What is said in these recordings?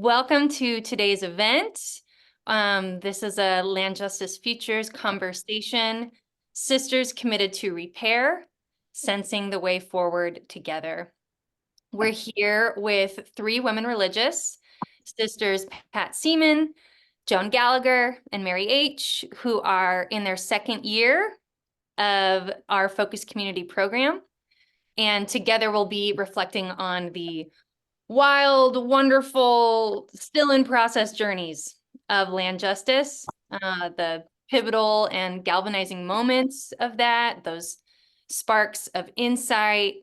welcome to today's event. This is a Land Justice Futures conversation, Sisters Committed to Repair, Sensing the Way Forward Together. We're here with three women religious, Sisters Pat Siemen, Joan Gallagher, and Mary H., who are in their second year of our Focus Community program. And together we'll be reflecting on the wild, wonderful, still in process journeys of land justice, the pivotal and galvanizing moments of that, those sparks of insight,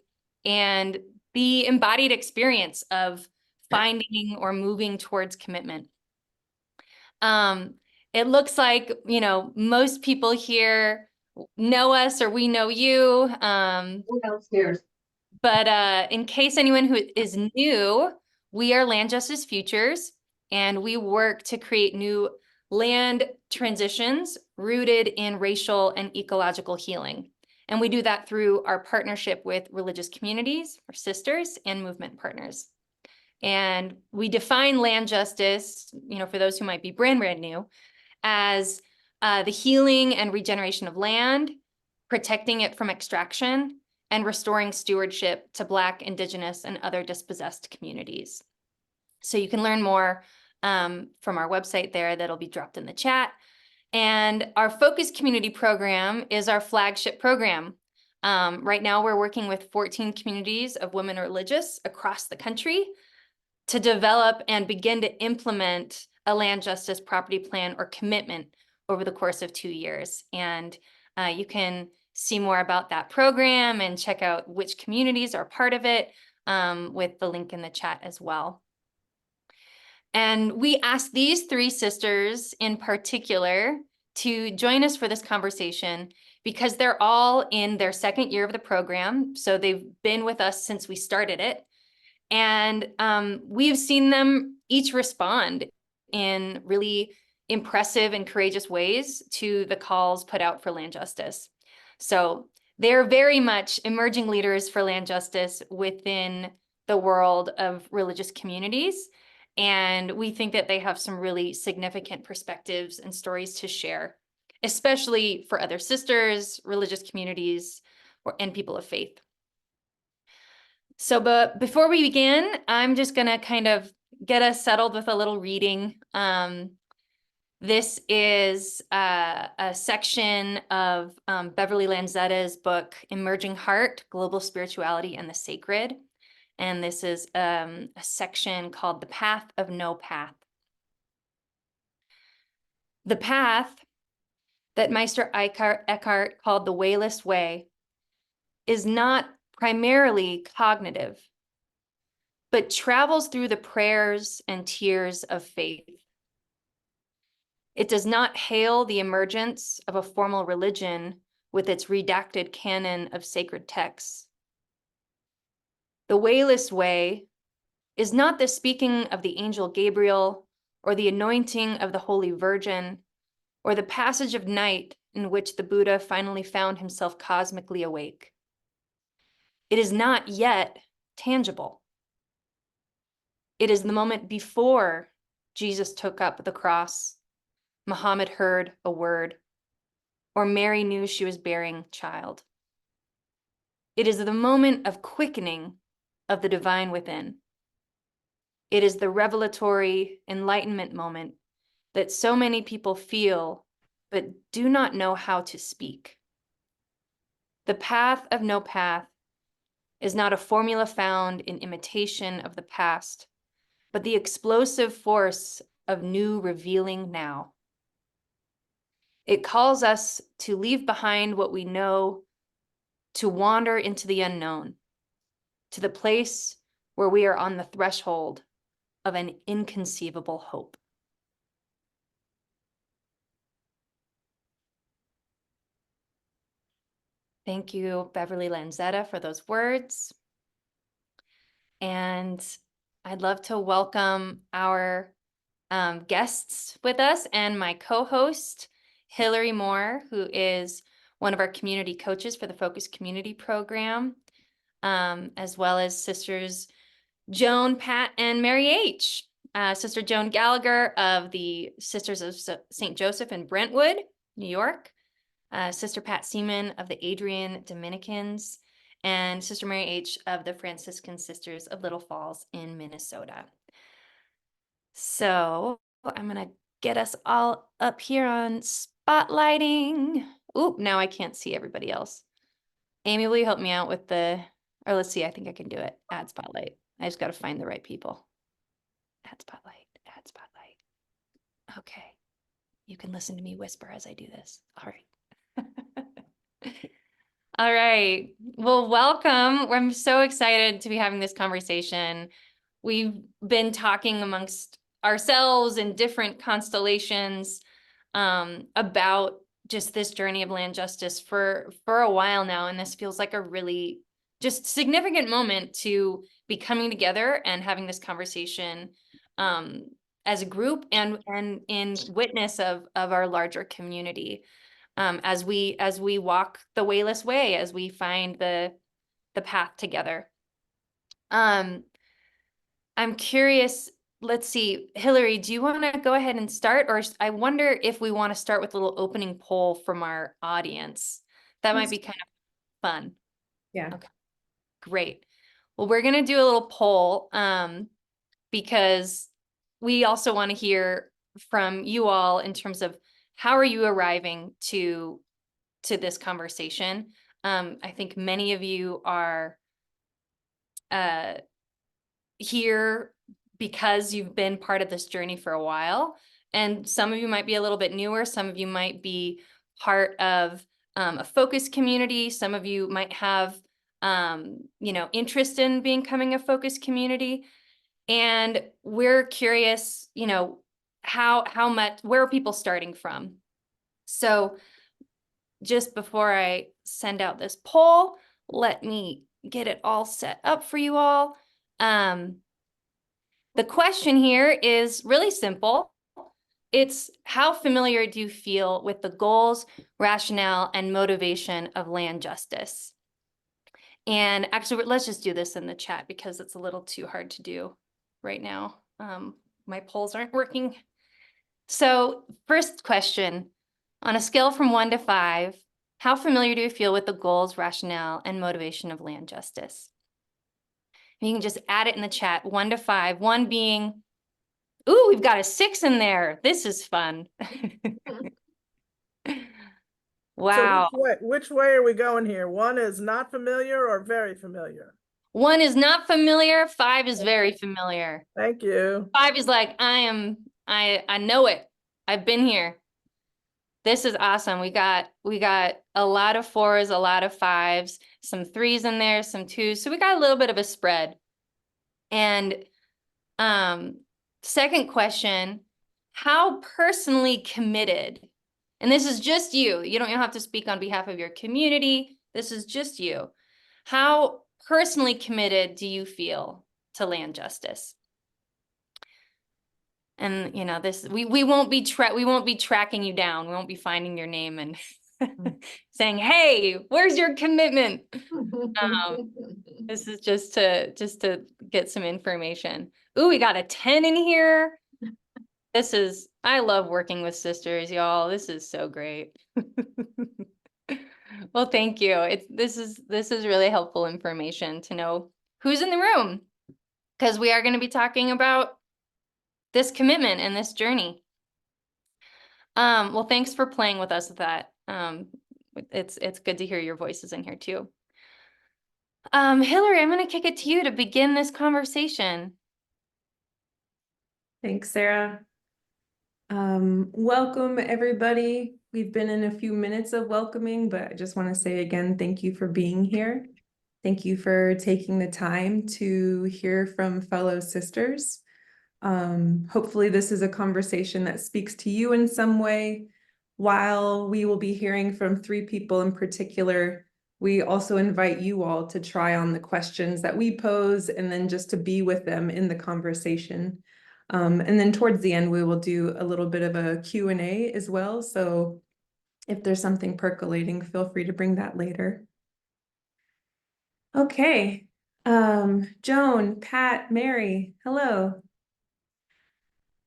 and the embodied experience of finding or moving towards commitment. It looks like, most people here know us or we know you. Who else cares? But in case anyone who is new, we are Land Justice Futures, and we work to create new land transitions rooted in racial and ecological healing. And we do that through our partnership with religious communities, our sisters, and movement partners. And we define land justice, for those who might be brand new, as the healing and regeneration of land, protecting it from extraction, and restoring stewardship to Black, Indigenous, and other dispossessed communities. So you can learn more from our website there that'll be dropped in the chat. And our Focus Community program is our flagship program. Right now we're working with 14 communities of women religious across the country to develop and begin to implement a land justice property plan or commitment over the course of 2 years. And you can see more about that program and check out which communities are part of it with the link in the chat as well. And we asked these three sisters in particular to join us for this conversation because they're all in their second year of the program. So they've been with us since we started it. And we've seen them each respond in really impressive and courageous ways to the calls put out for land justice. So they're very much emerging leaders for land justice within the world of religious communities. And we think that they have some really significant perspectives and stories to share, especially for other sisters, religious communities, and people of faith. So, but before we begin, I'm just gonna kind of get us settled with a little reading. This is a section of Beverly Lanzetta's book, Emerging Heart, Global Spirituality and the Sacred. And this is a section called The Path of No Path. The path that Meister Eckhart called the wayless way is not primarily cognitive, but travels through the prayers and tears of faith. It does not hail the emergence of a formal religion with its redacted canon of sacred texts. The wayless way is not the speaking of the angel Gabriel or the anointing of the Holy Virgin or the passage of night in which the Buddha finally found himself cosmically awake. It is not yet tangible. It is the moment before Jesus took up the cross, Muhammad heard a word, or Mary knew she was bearing child. It is the moment of quickening of the divine within. It is the revelatory enlightenment moment that so many people feel but do not know how to speak. The path of no path is not a formula found in imitation of the past, but the explosive force of new revealing now. It calls us to leave behind what we know, to wander into the unknown, to the place where we are on the threshold of an inconceivable hope. Thank you, Beverly Lanzetta, for those words. And I'd love to welcome our guests with us and my co-host, Hillary Moore, who is one of our community coaches for the Focus Community program, as well as sisters Joan, Pat, and Mary H. Sister Joan Gallagher of the Sisters of St. Joseph in Brentwood, New York, Sister Pat Siemen of the Adrian Dominicans, and Sister Mary H. of the Franciscan Sisters of Little Falls in Minnesota. So I'm going to get us all up here on spotlighting. Oop, now I can't see everybody else. Amy, will you help me out with or let's see, I think I can do it. Add spotlight. I just got to find the right people. Add spotlight, add spotlight. Okay. You can listen to me whisper as I do this. All right. All right. Well, welcome. I'm so excited to be having this conversation. We've been talking amongst ourselves in different constellations about just this journey of land justice for a while now. And this feels like a really just significant moment to be coming together and having this conversation as a group and in witness of our larger community. As we walk the wayless way, as we find the path together. I'm curious, let's see, Hillary, do you want to go ahead and start? Or I wonder if we want to start with a little opening poll from our audience. That might be kind of fun. Yeah. Okay, great. Well, we're going to do a little poll because we also want to hear from you all in terms of how are you arriving to this conversation. I think many of you are here because you've been part of this journey for a while, and some of you might be a little bit newer. Some of you might be part of a focus community. Some of you might have interest in becoming a focus community, and we're curious, how much, where are people starting from? So just before I send out this poll, let me get it all set up for you all. The question here is really simple. It's how familiar do you feel with the goals, rationale, and motivation of land justice? And actually, let's just do this in the chat because it's a little too hard to do right now. My polls aren't working. So first question, on a scale from 1 to 5, how familiar do you feel with the goals, rationale, and motivation of land justice? And you can just add it in the chat, 1 to 5, 1 being, ooh, we've got a 6 in there. This is fun. Wow. So which way are we going here? 1 is not familiar or very familiar? 1 is not familiar, 5 is very familiar. Thank you. 5 is like, I know it. I've been here. This is awesome. We got a lot of 4s, a lot of 5s, some 3s in there, some 2s. So we got a little bit of a spread. And second question, how personally committed, and this is just you. You don't have to speak on behalf of your community. This is just you. How personally committed do you feel to land justice? And this we won't be tracking you down. We won't be finding your name and saying, "Hey, where's your commitment?" This is just to get some information. Ooh, we got a 10 in here. I love working with sisters, y'all. This is so great. Well, thank you. This is really helpful information to know who's in the room, because we are going to be talking about this commitment and this journey. Well, thanks for playing with us with that. It's good to hear your voices in here too. Hillary, I'm going to kick it to you to begin this conversation. Thanks, Sarah. Welcome, everybody. We've been in a few minutes of welcoming, but I just want to say again, thank you for being here. Thank you for taking the time to hear from fellow sisters. Hopefully this is a conversation that speaks to you in some way. While we will be hearing from 3 people in particular, we also invite you all to try on the questions that we pose and then just to be with them in the conversation. And then towards the end, we will do a little bit of a Q&A as well. So if there's something percolating, feel free to bring that later. Okay. Joan, Pat, Mary, hello.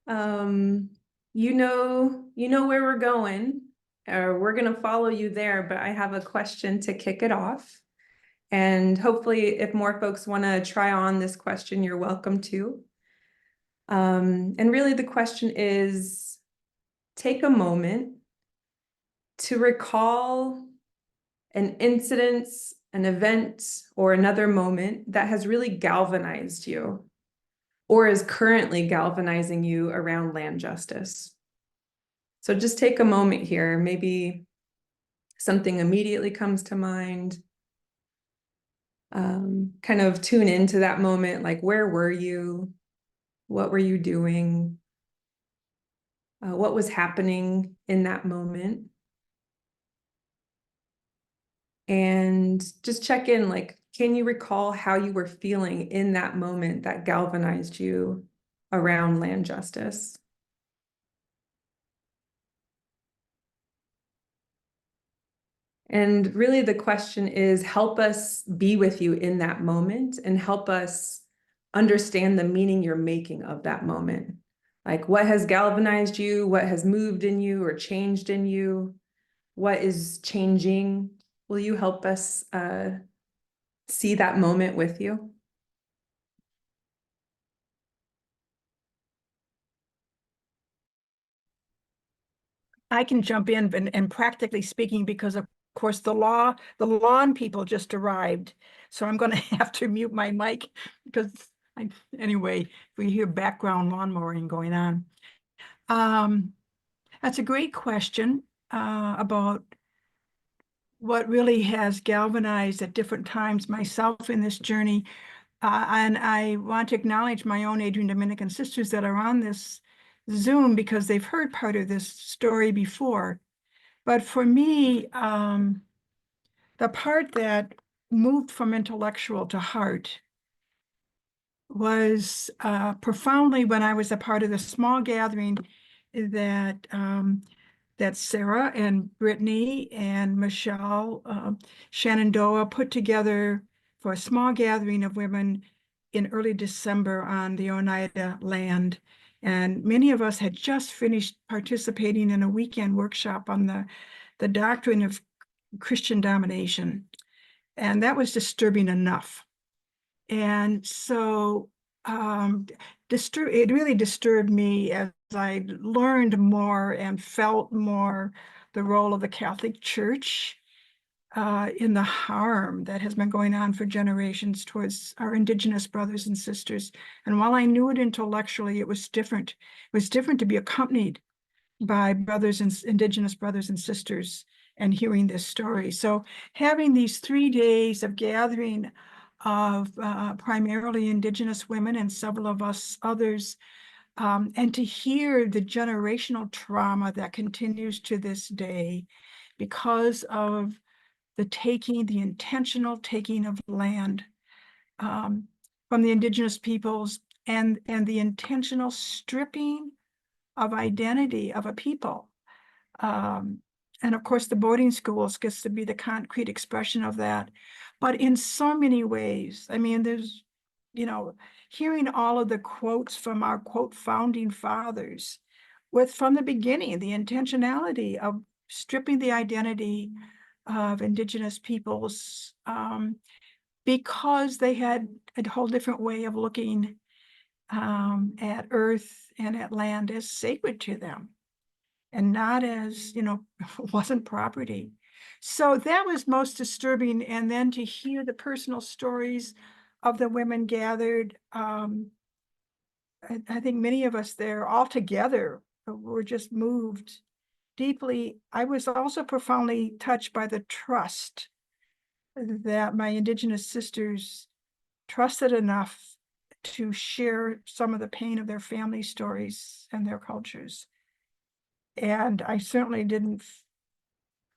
You know where we're going, or we're gonna follow you there, but I have a question to kick it off. And hopefully if more folks want to try on this question, you're welcome to. And really the question is, take a moment to recall an incident, an event, or another moment that has really galvanized you or is currently galvanizing you around land justice. So just take a moment here. Maybe something immediately comes to mind. Kind of tune into that moment, like where were you? What were you doing? What was happening in that moment? And just check in, like, can you recall how you were feeling in that moment that galvanized you around land justice? And really the question is, help us be with you in that moment and help us understand the meaning you're making of that moment. Like what has galvanized you, what has moved in you or changed in you, what is changing? Will you help us see that moment with you? I can jump in and practically speaking, because of course the lawn people just arrived. So I'm going to have to mute my mic because anyway, if we hear background lawn mowing going on. That's a great question about what really has galvanized at different times myself in this journey. And I want to acknowledge my own Adrian Dominican sisters that are on this Zoom because they've heard part of this story before. But for me, the part that moved from intellectual to heart was profoundly when I was a part of the small gathering that that Sarah and Brittany and Michelle Shenandoah put together for a small gathering of women in early December on the Oneida land. And many of us had just finished participating in a weekend workshop on the doctrine of Christian domination. And that was disturbing enough. And so it really disturbed me as I learned more and felt more the role of the Catholic Church in the harm that has been going on for generations towards our Indigenous brothers and sisters. And while I knew it intellectually, it was different. It was different to be accompanied by Indigenous brothers and sisters and hearing this story. So having these 3 days of gathering of primarily Indigenous women and several of us others, and to hear the generational trauma that continues to this day because of the intentional taking of land from the Indigenous peoples and the intentional stripping of identity of a people. And of course, the boarding schools gets to be the concrete expression of that. But in so many ways, I mean, there's, hearing all of the quotes from our quote founding fathers from the beginning, the intentionality of stripping the identity of Indigenous peoples because they had a whole different way of looking at earth and at land as sacred to them and not as, wasn't property. So that was most disturbing. And then to hear the personal stories of the women gathered, I think many of us there all together were just moved deeply. I was also profoundly touched by the trust that my Indigenous sisters trusted enough to share some of the pain of their family stories and their cultures. And I certainly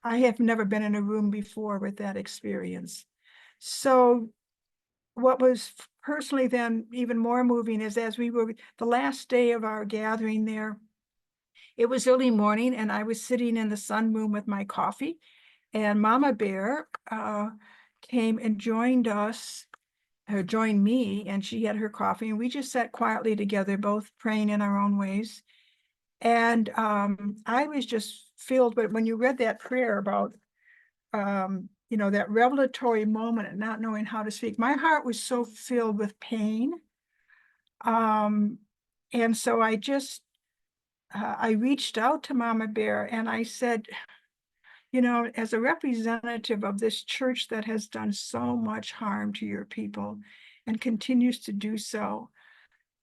I have never been in a room before with that experience. So what was personally then even more moving is as we were the last day of our gathering there, it was early morning and I was sitting in the sunroom with my coffee and Mama Bear came and joined us joined me, and she had her coffee, and we just sat quietly together, both praying in our own ways. And I was just filled, but when you read that prayer about, that revelatory moment and not knowing how to speak, my heart was so filled with pain. And so I just, I reached out to Mama Bear and I said, as a representative of this church that has done so much harm to your people and continues to do so,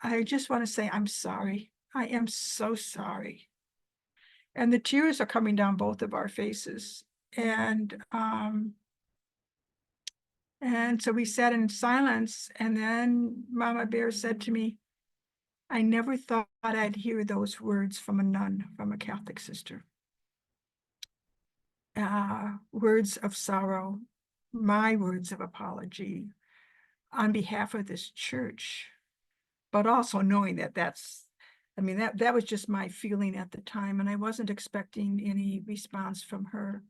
I just want to say, I'm sorry. I am so sorry. And the tears are coming down both of our faces. And so we sat in silence, and then Mama Bear said to me, I never thought I'd hear those words from a nun, from a Catholic sister. Words of sorrow, my words of apology on behalf of this church, but also knowing that that was just my feeling at the time, and I wasn't expecting any response from her.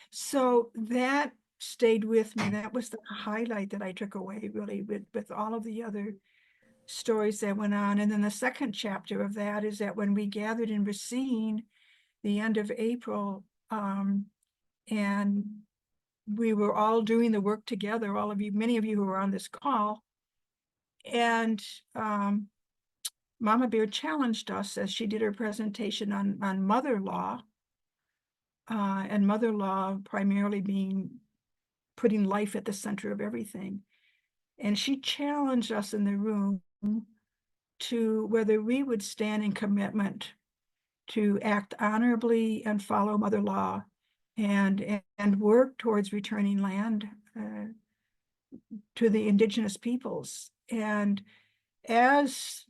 So that stayed with me. That was the highlight that I took away, really, with all of the other stories that went on. And then the second chapter of that is that when we gathered in Racine, the end of April, and we were all doing the work together, all of you, many of you who were on this call, and Mama Bear challenged us as she did her presentation on mother law, and mother law primarily being putting life at the center of everything. And she challenged us in the room to whether we would stand in commitment to act honorably and follow mother law and work towards returning land to the Indigenous peoples. And as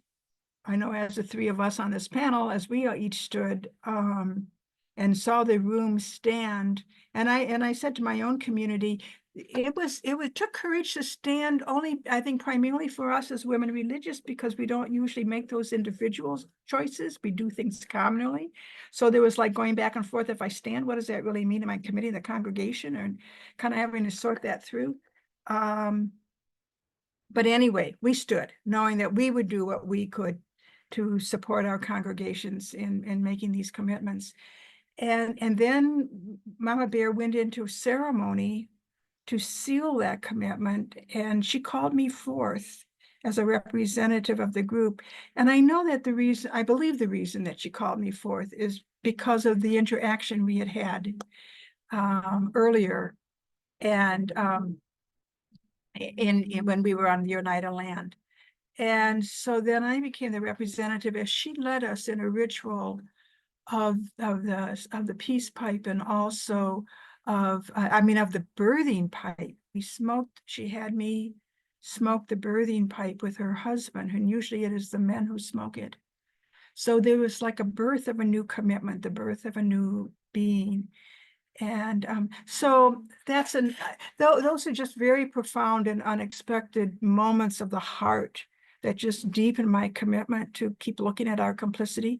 I know, as the three of us on this panel, as we each stood and saw the room stand, and I said to my own community, it took courage to stand, only I think primarily for us as women religious, because we don't usually make those individual choices. We do things communally. So there was like going back and forth. If I stand, what does that really mean? Am I committing the congregation, and kind of having to sort that through? But anyway, we stood knowing that we would do what we could to support our congregations in making these commitments. And then Mama Bear went into a ceremony to seal that commitment, and she called me forth as a representative of the group. And I know that I believe the reason that she called me forth is because of the interaction we had earlier, and when we were on the Oneida land. And so then I became the representative as she led us in a ritual of the peace pipe, and also of the birthing pipe. She had me smoke the birthing pipe with her husband, and usually it is the men who smoke it. So there was like a birth of a new commitment, the birth of a new being. And so those are just very profound and unexpected moments of the heart that just deepen my commitment to keep looking at our complicity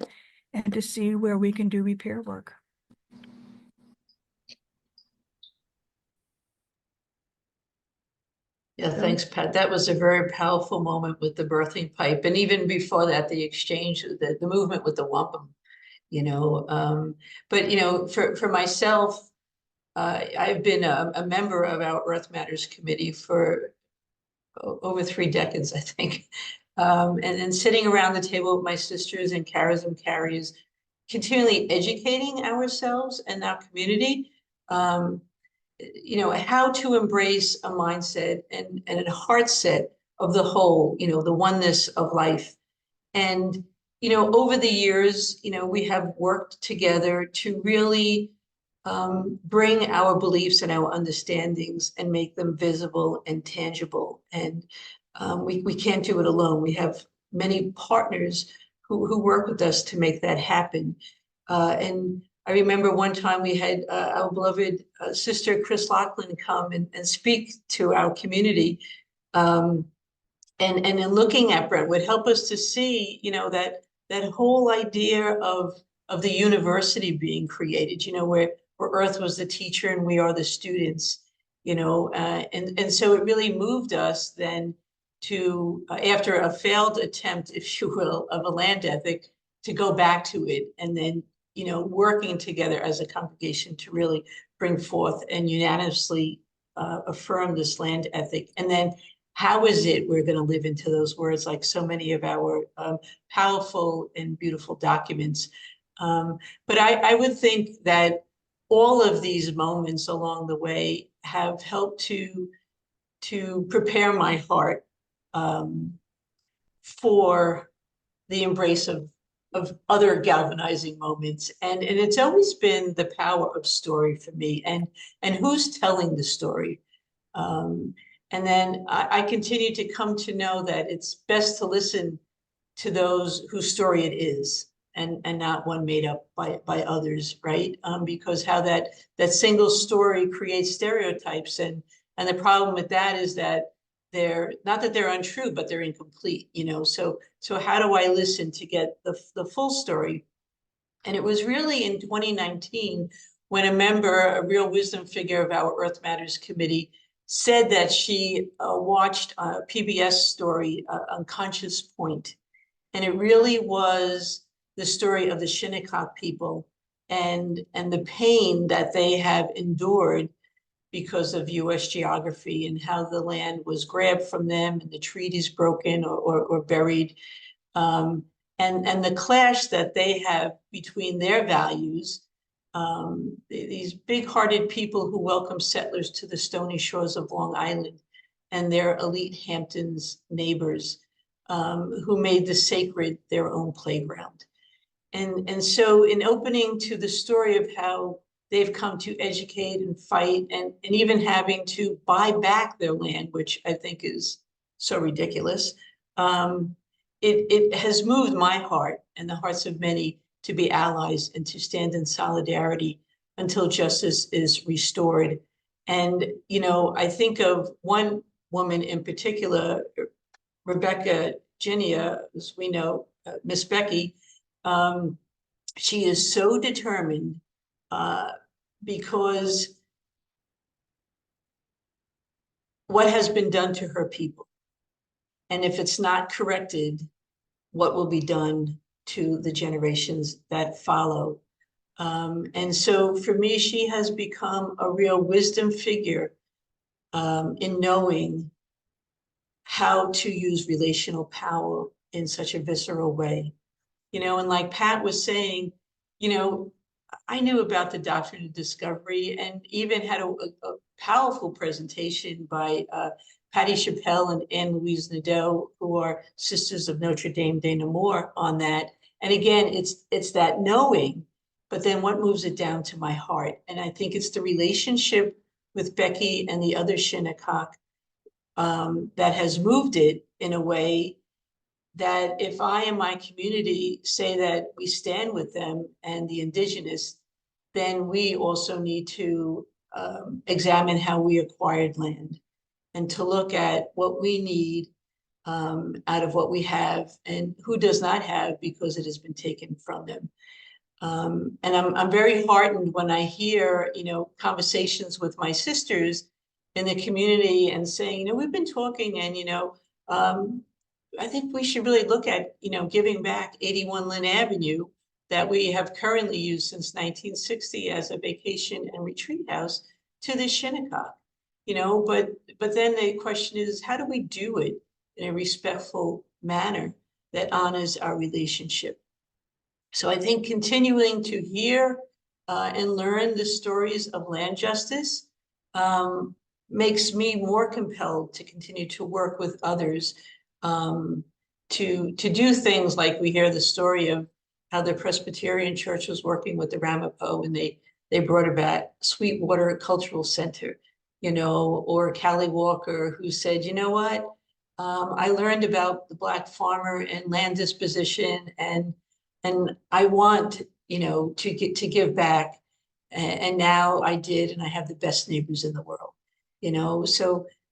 and to see where we can do repair work. Yeah, thanks, Pat. That was a very powerful moment with the birthing pipe. And even before that, the exchange, the movement with the wampum, But, for myself, I've been a member of our Earth Matters Committee for over 3 decades, I think. And then sitting around the table with my sisters and charism carriers, continually educating ourselves and our community, how to embrace a mindset and a heart set of the whole, the oneness of life. And, over the years, we have worked together to really bring our beliefs and our understandings and make them visible and tangible. And we can't do it alone. We have many partners who work with us to make that happen. And I remember one time we had our beloved sister Chris Lachlan come and speak to our community. And in looking at Brentwood, help us to see, that whole idea of the university being created, where Earth was the teacher and we are the students. and so it really moved us then to, after a failed attempt, if you will, of a land ethic, to go back to it, and then, working together as a congregation to really bring forth and unanimously affirm this land ethic. And then how is it we're going to live into those words, like so many of our powerful and beautiful documents. But I would think that all of these moments along the way have helped to prepare my heart for the embrace of other galvanizing moments. And it's always been the power of story for me, and who's telling the story. And then I continue to come to know that it's best to listen to those whose story it is, and not one made up by others, right? Because how that single story creates stereotypes, and the problem with that is that they're not that they're untrue, but they're incomplete, So how do I listen to get the full story? And it was really in 2019 when a member, a real wisdom figure of our Earth Matters Committee, said that she watched a PBS story, Unconscious Point. And it really was the story of the Shinnecock people and the pain that they have endured because of US geography, and how the land was grabbed from them and the treaties broken or buried. And the clash that they have between their values, these big-hearted people who welcome settlers to the stony shores of Long Island, and their elite Hamptons neighbors, who made the sacred their own playground. And so in opening to the story of how they've come to educate and fight, and even having to buy back their land, which I think is so ridiculous, it has moved my heart and the hearts of many to be allies and to stand in solidarity until justice is restored. And, I think of one woman in particular, Rebecca Ginia, as we know, Miss Becky. She is so determined because what has been done to her people, and if it's not corrected, what will be done to the generations that follow. And so for me, she has become a real wisdom figure in knowing how to use relational power in such a visceral way. And like Pat was saying, I knew about the doctrine of discovery, and even had a powerful presentation by Patty Chappelle and Anne Louise Nadeau, who are Sisters of Notre Dame de Namur, on that. And again, it's that knowing, but then what moves it down to my heart? And I think it's the relationship with Becky and the other Shinnecock that has moved it in a way that if I and my community say that we stand with them and the Indigenous, then we also need to examine how we acquired land, and to look at what we need out of what we have, and who does not have because it has been taken from them. And I'm very heartened when I hear, conversations with my sisters in the community and saying, we've been talking, and, I think we should really look at, giving back 81 Lynn Avenue that we have currently used since 1960 as a vacation and retreat house to the Shinnecock, but then the question is, how do we do it in a respectful manner that honors our relationship? So I think continuing to hear and learn the stories of land justice makes me more compelled to continue to work with others to do things like we hear the story of how the Presbyterian Church was working with the Ramapo, and they brought about Sweetwater Cultural Center, or Callie Walker, who said, what, I learned about the Black farmer and land disposition, and I want, to give back, and now I did, and I have the best neighbors in the world,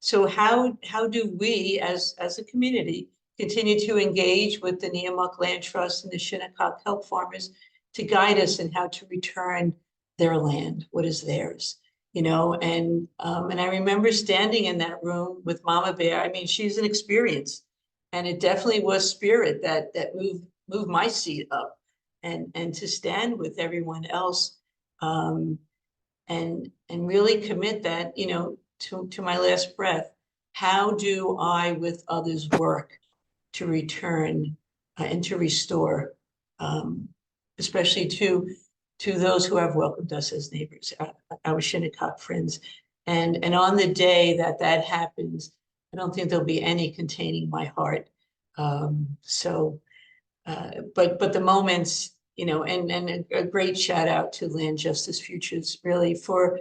So how do we as a community continue to engage with the Neomuk Land Trust and the Shinnecock Kelp Farmers to guide us in how to return their land, what is theirs? you know, and I remember standing in that room with Mama Bear. I mean, she's an experience, and it definitely was spirit that moved my seat up, and to stand with everyone else, and really commit that, you know, to my last breath. How do I with others work to return and to restore, especially to those who have welcomed us as neighbors, our Shinnecock friends. And on the day that that happens, I don't think there'll be any containing my heart. But the moments, you know, and a great shout out to Land Justice Futures, really, for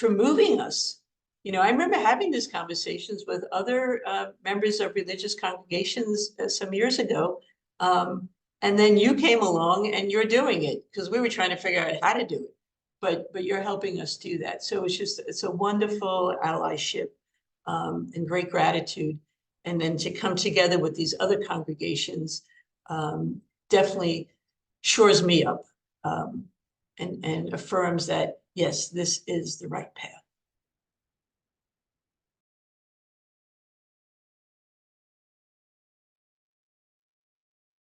moving us. You know, I remember having these conversations with other members of religious congregations some years ago. And then you came along and you're doing it, because we were trying to figure out how to do it. But you're helping us do that. So it's a wonderful allyship, and great gratitude. And then to come together with these other congregations definitely shores me up, and affirms that, yes, this is the right path.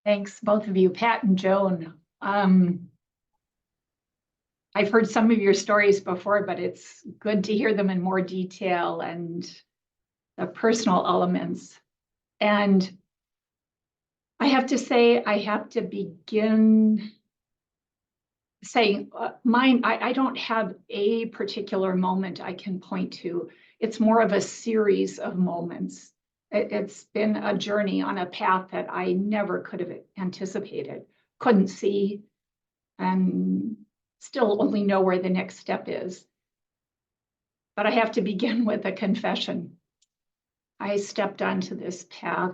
Thanks, both of you, Pat and Joan. I've heard some of your stories before, but it's good to hear them in more detail and the personal elements. And I have to say, I have to begin saying I don't have a particular moment I can point to. It's more of a series of moments. It's been a journey on a path that I never could have anticipated, couldn't see, and still only know where the next step is. But I have to begin with a confession. I stepped onto this path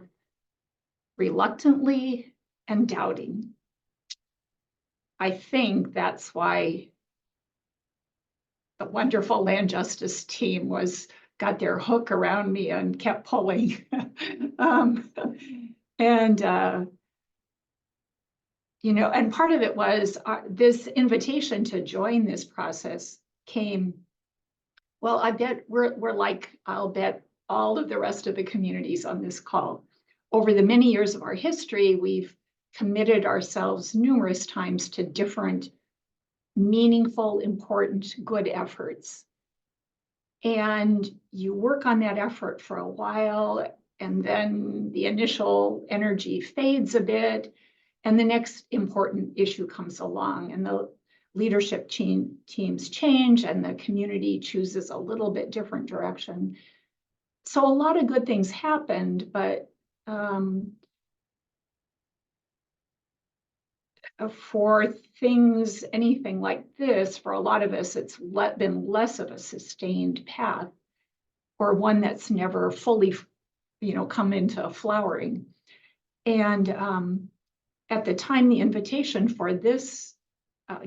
reluctantly and doubting. I think that's why the wonderful land justice team got their hook around me and kept pulling. You know, and part of it was this invitation to join this process came, well, I bet we're like, I'll bet all of the rest of the communities on this call. Over the many years of our history, we've committed ourselves numerous times to different meaningful, important, good efforts. And you work on that effort for a while, and then the initial energy fades a bit, and the next important issue comes along, and the leadership teams change, and the community chooses a little bit different direction. So a lot of good things happened, but for things, anything like this, for a lot of us, it's been less of a sustained path, or one that's never fully, you know, come into flowering. And at the time, the invitation for this,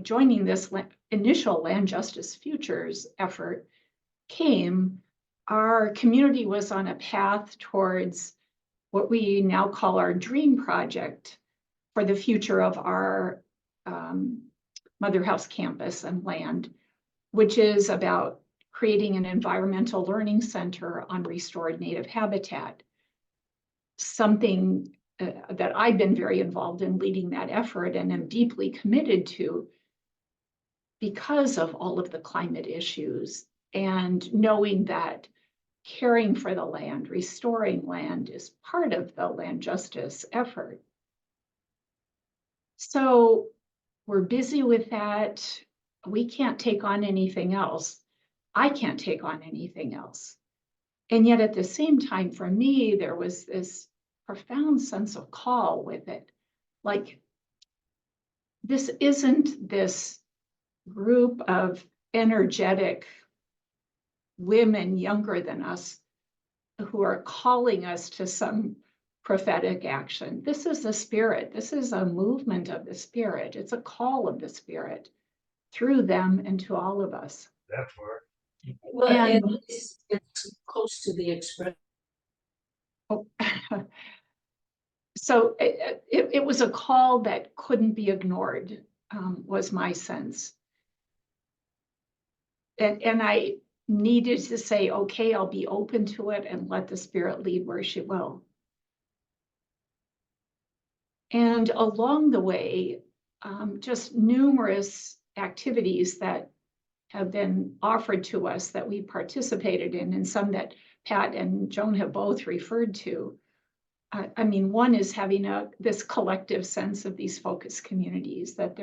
joining this initial Land Justice Futures effort came, our community was on a path towards what we now call our dream project for the future of our Mother House campus and land, which is about creating an environmental learning center on restored native habitat. Something that I've been very involved in leading that effort and am deeply committed to because of all of the climate issues, and knowing that caring for the land, restoring land is part of the land justice effort. So we're busy with that. We can't take on anything else. I can't take on anything else. And yet at the same time, for me, there was this profound sense of call with it. Like, this isn't this group of energetic women younger than us who are calling us to some prophetic action. This is the spirit. This is a movement of the spirit. It's a call of the spirit through them and to all of us. That's right. Well, And- it's close to the expression. So it was a call that couldn't be ignored, was my sense. and I needed to say, okay, I'll be open to it and let the Spirit lead where she will. And along the way, just numerous activities that have been offered to us that we participated in, and some that Pat and Joan have both referred to. I mean, one is having this collective sense of these focus communities, that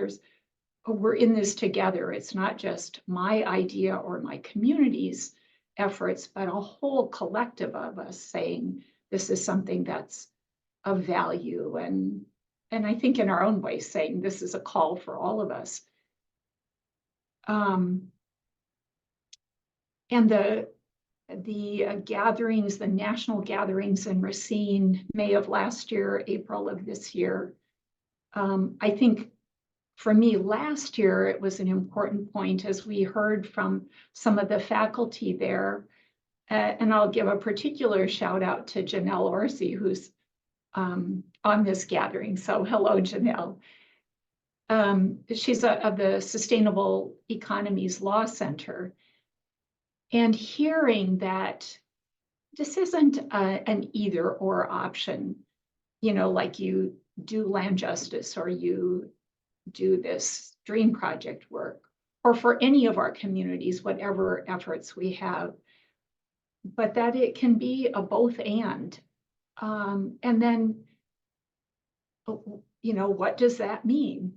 we're in this together. It's not just my idea or my community's efforts, but a whole collective of us saying this is something that's of value, and I think in our own way saying this is a call for all of us. And the gatherings, the national gatherings in Racine, May of last year, April of this year. I think for me last year, it was an important point as we heard from some of the faculty there. And I'll give a particular shout out to Janelle Orsi, who's on this gathering. So hello, Janelle. She's of the Sustainable Economies Law Center. And hearing that this isn't an either or option, you know, like you do land justice or you do this dream project work, or for any of our communities, whatever efforts we have, but that it can be a both and. And then, you know, what does that mean?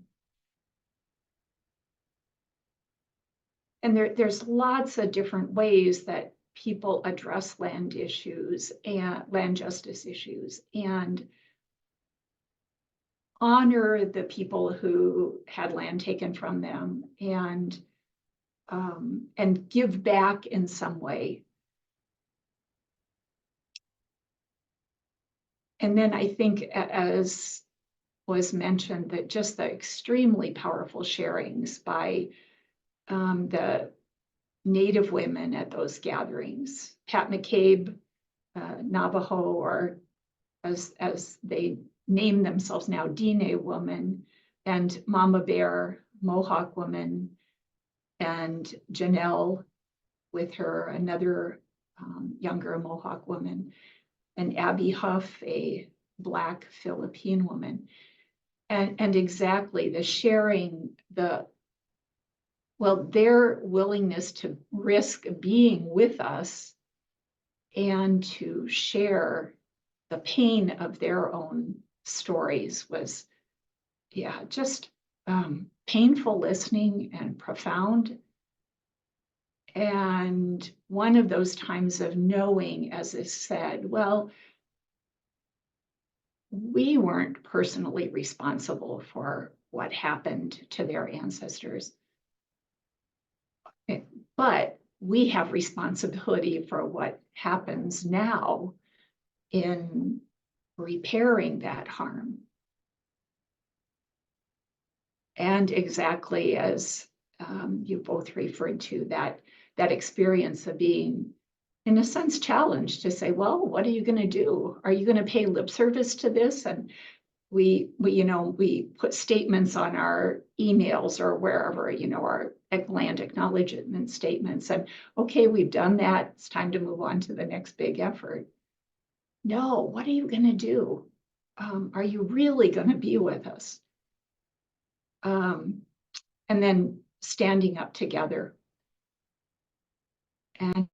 And there's lots of different ways that people address land issues and land justice issues and honor the people who had land taken from them and give back in some way. And then I think, as was mentioned, that just the extremely powerful sharings by the Native women at those gatherings, Pat McCabe, Navajo, or as they name themselves now, Diné woman, and Mama Bear, Mohawk woman, and Janelle with her, another younger Mohawk woman, and Abby Huff, a Black Philippine woman. And exactly the sharing, their willingness to risk being with us and to share the pain of their own stories was, yeah, just painful listening and profound. And one of those times of knowing, as is said, well, we weren't personally responsible for what happened to their ancestors, but we have responsibility for what happens now in repairing that harm. And exactly as you both referred to, that experience of being, in a sense, challenged to say, well, what are you going to do? Are you going to pay lip service to this? And we put statements on our emails or wherever, our land acknowledgement statements, and okay, we've done that. It's time to move on to the next big effort. No, what are you going to do? Are you really going to be with us? And then standing up together. And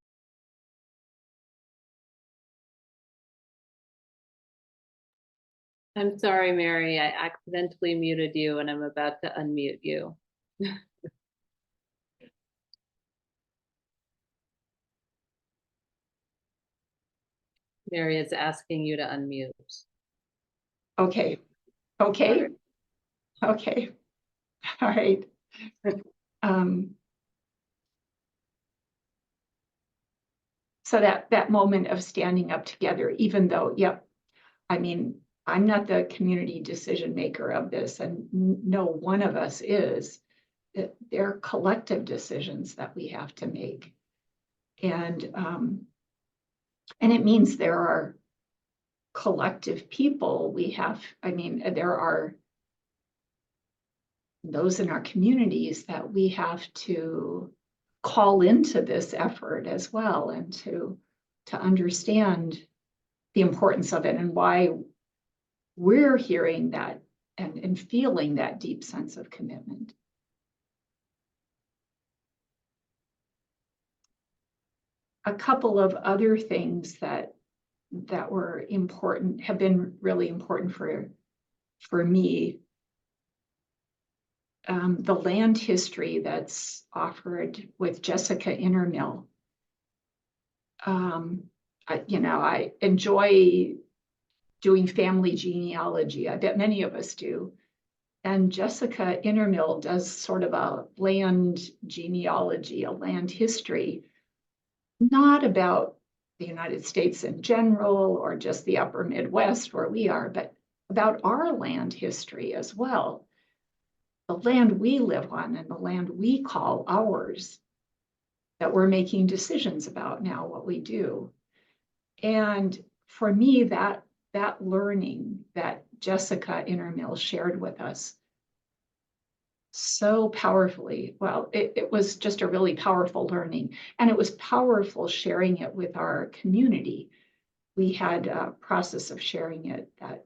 I'm sorry, Mary, I accidentally muted you and I'm about to unmute you. Mary is asking you to unmute. okay. All right. So that moment of standing up together, even though, I mean, I'm not the community decision maker of this, and no one of us is. They're collective decisions that we have to make. And it means there are collective people there are those in our communities that we have to call into this effort as well, and to understand the importance of it and why we're hearing that and feeling that deep sense of commitment. A couple of other things that were important, have been really important for me. The land history that's offered with Jessica Innermill. I enjoy doing family genealogy. I bet many of us do. And Jessica Innermill does sort of a land genealogy, a land history, not about the United States in general or just the upper Midwest where we are, but about our land history as well. The land we live on and the land we call ours, that we're making decisions about now, what we do. And for me, that learning that Jessica Innermill shared with us so powerfully, well, it was just a really powerful learning, and it was powerful sharing it with our community. We had a process of sharing it that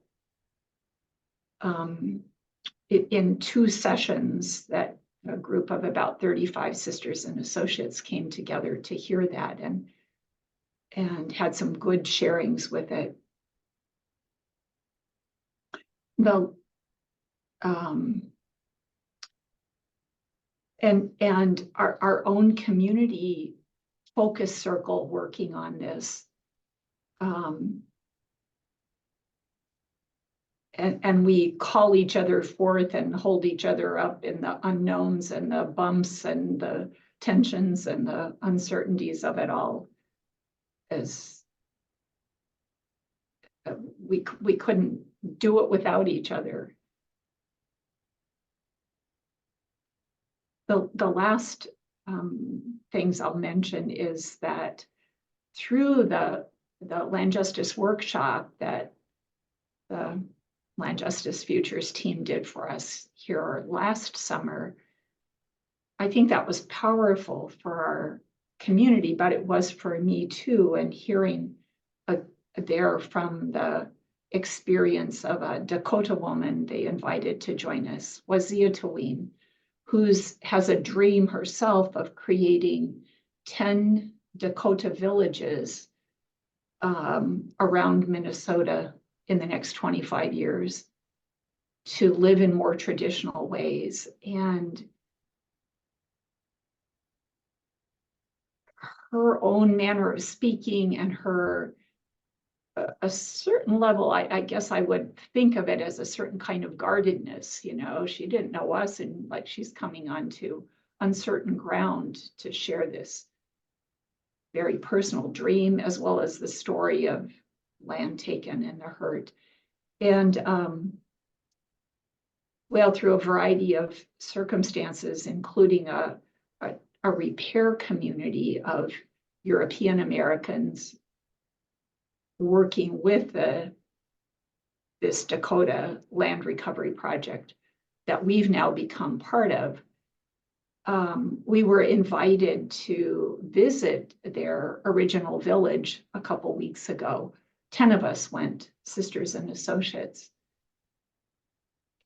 in 2 sessions that a group of about 35 sisters and associates came together to hear that, and had some good sharings with it. And our own community focus circle working on this. And we call each other forth and hold each other up in the unknowns and the bumps and the tensions and the uncertainties of it all. As we couldn't do it without each other. The last things I'll mention is that through the Land Justice Workshop that the Land Justice Futures team did for us here last summer, I think that was powerful for our community, but it was for me too, and hearing there from the experience of a Dakota woman they invited to join us, Wazia who has a dream herself of creating 10 Dakota villages around Minnesota in the next 25 years to live in more traditional ways. And her own manner of speaking and her a certain level, I guess I would think of it as a certain kind of guardedness. She didn't know us, and like she's coming onto uncertain ground to share this very personal dream, as well as the story of land taken and the hurt. And through a variety of circumstances, including a repair community of European Americans working with this Dakota land recovery project that we've now become part of, we were invited to visit their original village a couple weeks ago. 10 of us went, sisters and associates.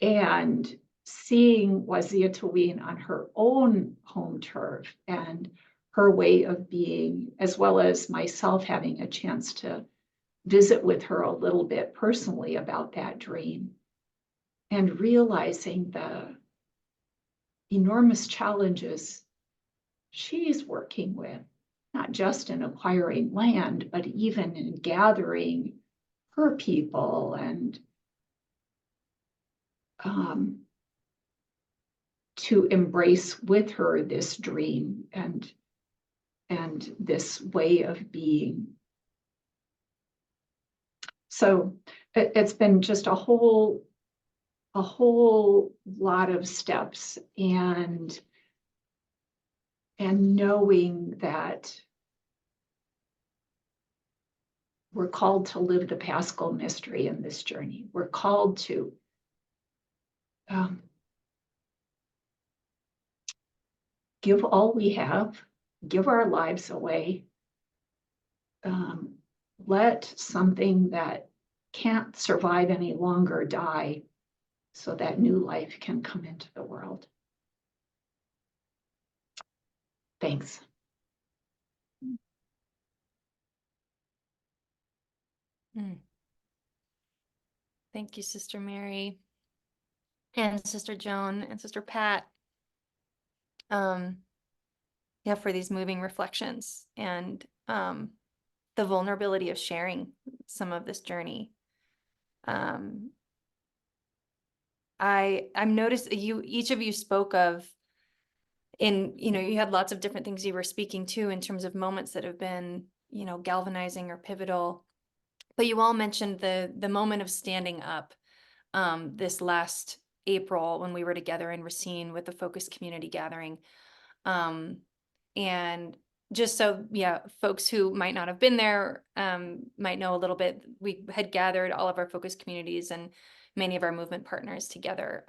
And seeing Wazia on her own home turf and her way of being, as well as myself having a chance to visit with her a little bit personally about that dream, and realizing the enormous challenges she's working with, not just in acquiring land, but even in gathering her people and to embrace with her this dream and this way of being. So it's been just a whole lot of steps, and knowing that we're called to live the Paschal mystery in this journey. We're called to give all we have give our lives away. Let something that can't survive any longer die so that new life can come into the world. Thanks. Thank you, Sister Mary and Sister Joan and Sister Pat. Yeah, for these moving reflections and the vulnerability of sharing some of this journey. I'm noticed each of you spoke of you had lots of different things you were speaking to in terms of moments that have been, galvanizing or pivotal. But you all mentioned the moment of standing up this last April when we were together in Racine with the Focus Community Gathering. And just so, folks who might not have been there might know a little bit, we had gathered all of our focus communities and many of our movement partners together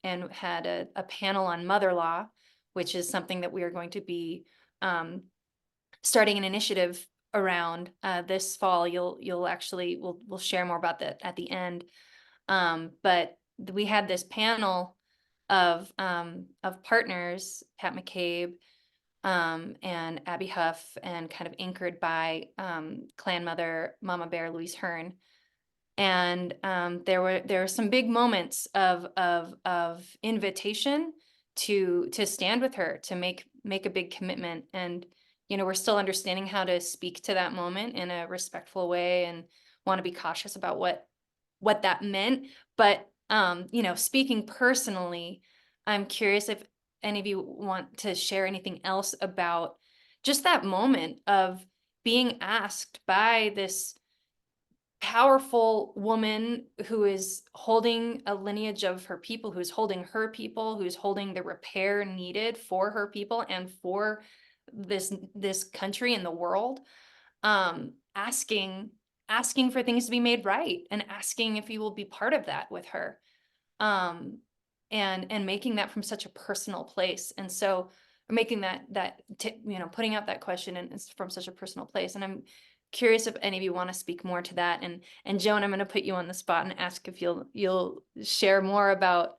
and had a panel on mother law, which is something that we are going to be starting an initiative around this fall. We'll share more about that at the end. But we had this panel of partners, Pat McCabe, and Abby Huff, and kind of anchored by clan mother Mama Bear Louise Hearn. And there were some big moments of invitation to stand with her, to make a big commitment. And we're still understanding how to speak to that moment in a respectful way, and want to be cautious about what that meant. But speaking personally, I'm curious if any of you want to share anything else about just that moment of being asked by this powerful woman who is holding a lineage of her people, who's holding her people, who's holding the repair needed for her people and for this country and the world, asking for things to be made right, and asking if you will be part of that with her. And making that from such a personal place. And so making putting out that question and it's from such a personal place. And I'm curious if any of you want to speak more to that. And Joan, I'm going to put you on the spot and ask if you'll share more about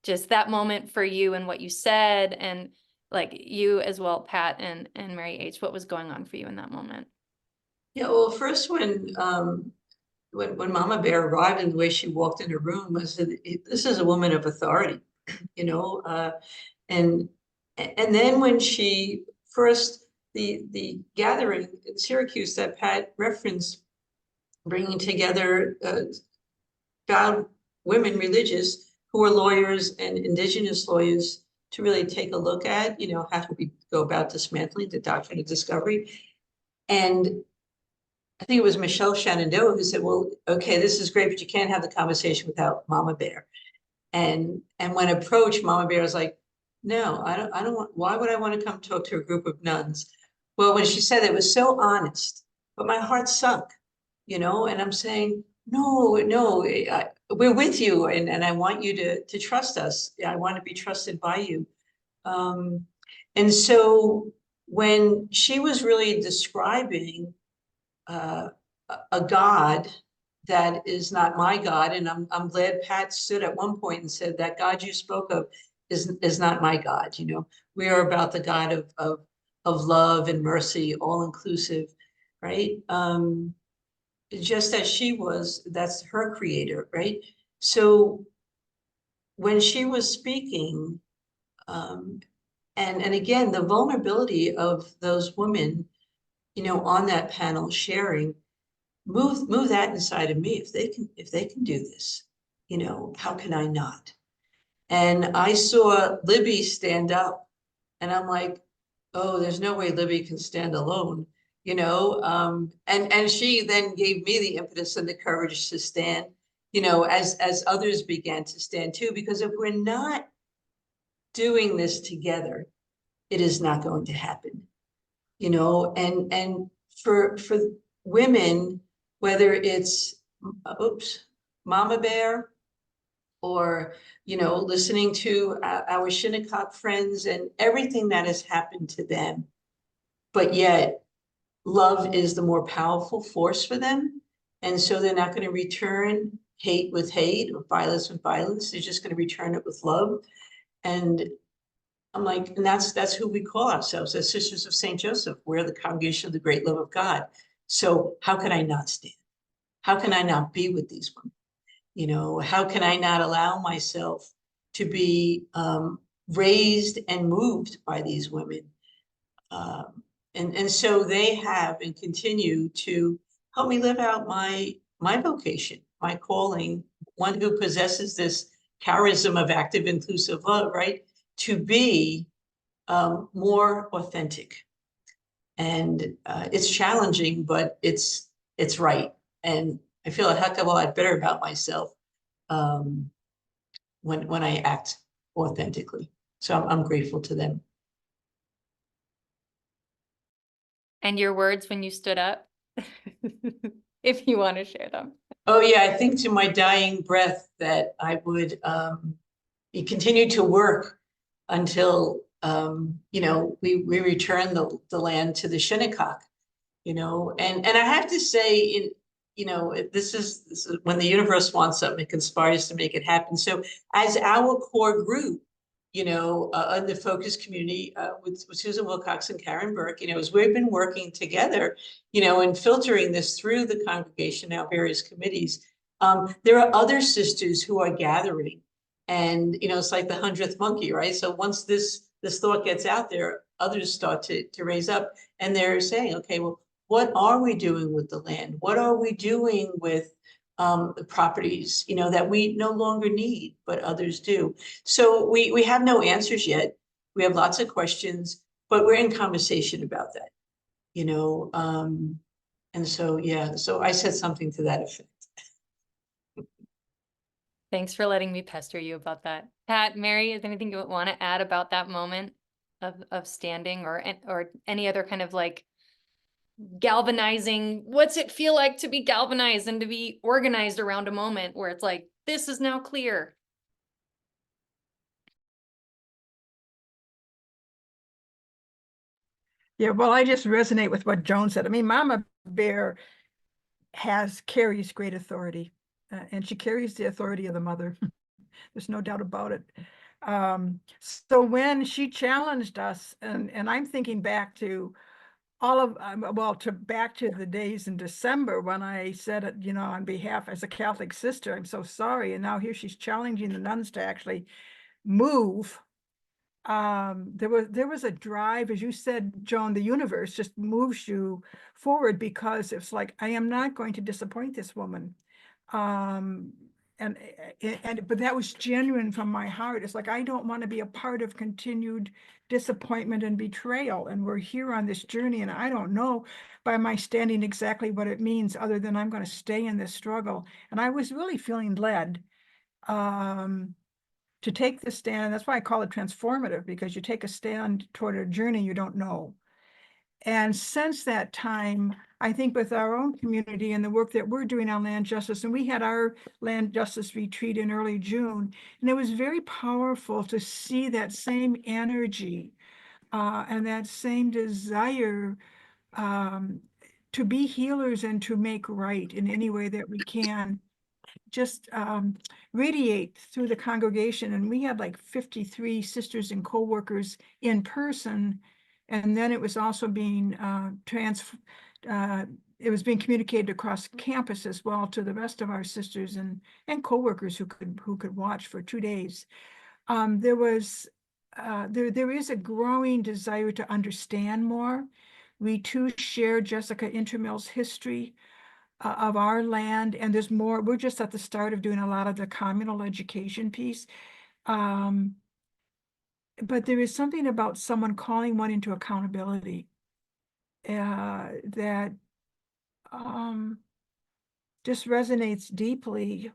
just that moment for you and what you said, and like you as well, Pat and Mary H., what was going on for you in that moment? Yeah, well, first when Mama Bear arrived and the way she walked in the room, I said, this is a woman of authority, and then when she first, the gathering in Syracuse that Pat referenced, bringing together vowed women religious who are lawyers and Indigenous lawyers to really take a look at, how do we go about dismantling the doctrine of discovery. And I think it was Michelle Shenandoah who said, well, okay, this is great, but you can't have the conversation without Mama Bear. And when approached, Mama Bear was like, no, I don't want, why would I want to come talk to a group of nuns? Well, when she said it was so honest, but my heart sunk, and I'm saying, no, we're with you. And I want you to trust us. I want to be trusted by you. And so when she was really describing a God that is not my God, and I'm glad Pat stood at one point and said that God you spoke of is not my God. We are about the God of love and mercy, all inclusive, right? Just as she was, that's her creator, right? So when she was speaking, and again, the vulnerability of those women, on that panel sharing, move that inside of me. If they can do this, how can I not? And I saw Libby stand up, and I'm like, oh, there's no way Libby can stand alone, and she then gave me the impetus and the courage to stand, as others began to stand too, because if we're not doing this together, it is not going to happen, and for women, whether it's Mama Bear, or listening to our Shinnecock friends and everything that has happened to them, but yet love is the more powerful force for them. And so they're not going to return hate with hate or violence with violence. They're just going to return it with love. And I'm like, and that's who we call ourselves as Sisters of St. Joseph. We're the congregation of the great love of God. So how can I not stand? How can I not be with these women? You know, how can I not allow myself to be raised and moved by these women? And so they have and continue to help me live out my vocation, my calling, one who possesses this charism of active inclusive love, right? To be more authentic. And it's challenging, but it's right. And I feel a heck of a lot better about myself when I act authentically. So I'm grateful to them. And your words when you stood up, if you want to share them. Oh yeah, I think to my dying breath that I would continue to work until you know, we return the land to the Shinnecock, you know, and I have to say, you know, this is when the universe wants something, it conspires to make it happen. So as our core group, you know, in the focus community with Susan Wilcox and Karen Burke, you know, as we've been working together, you know, and filtering this through the congregation, now various committees, there are other sisters who are gathering, and you know, it's like the 100th monkey, right? So once this thought gets out there, others start to raise up, and they're saying, okay, well, what are we doing with the land? What are we doing with the properties, you know, that we no longer need, but others do? So we have no answers yet. We have lots of questions, but we're in conversation about that, you know. And so, yeah, so I said something to that effect. Thanks for letting me pester you about that. Pat, Mary, is there anything you want to add about that moment of standing, or any other kind of like galvanizing? What's it feel like to be galvanized and to be organized around a moment where it's like, this is now clear? Yeah, well, I just resonate with what Joan said. I mean, Mama Bear carries great authority, and she carries the authority of the mother. There's no doubt about it. So when she challenged us, and I'm thinking back to all of, back to the days in December when I said it, you know, on behalf as a Catholic sister, I'm so sorry. And now here she's challenging the nuns to actually move. There was a drive, as you said, Joan, the universe just moves you forward, because it's like, I am not going to disappoint this woman. But that was genuine from my heart. It's like, I don't want to be a part of continued disappointment and betrayal. And we're here on this journey, and I don't know by my standing exactly what it means, other than I'm going to stay in this struggle. And I was really feeling led to take the stand. That's why I call it transformative, because you take a stand toward a journey you don't know. And since that time, I think with our own community and the work that we're doing on land justice, and we had our land justice retreat in early June, and it was very powerful to see that same energy and that same desire to be healers and to make right in any way that we can, just radiate through the congregation. And we had like 53 sisters and co-workers in person. And then it was also being it was being communicated across campus as well to the rest of our sisters and co-workers who could watch for 2 days. There is a growing desire to understand more. We too share Jessica Intermill's history of our land, and there's more. We're just at the start of doing a lot of the communal education piece. But there is something about someone calling one into accountability that just resonates deeply.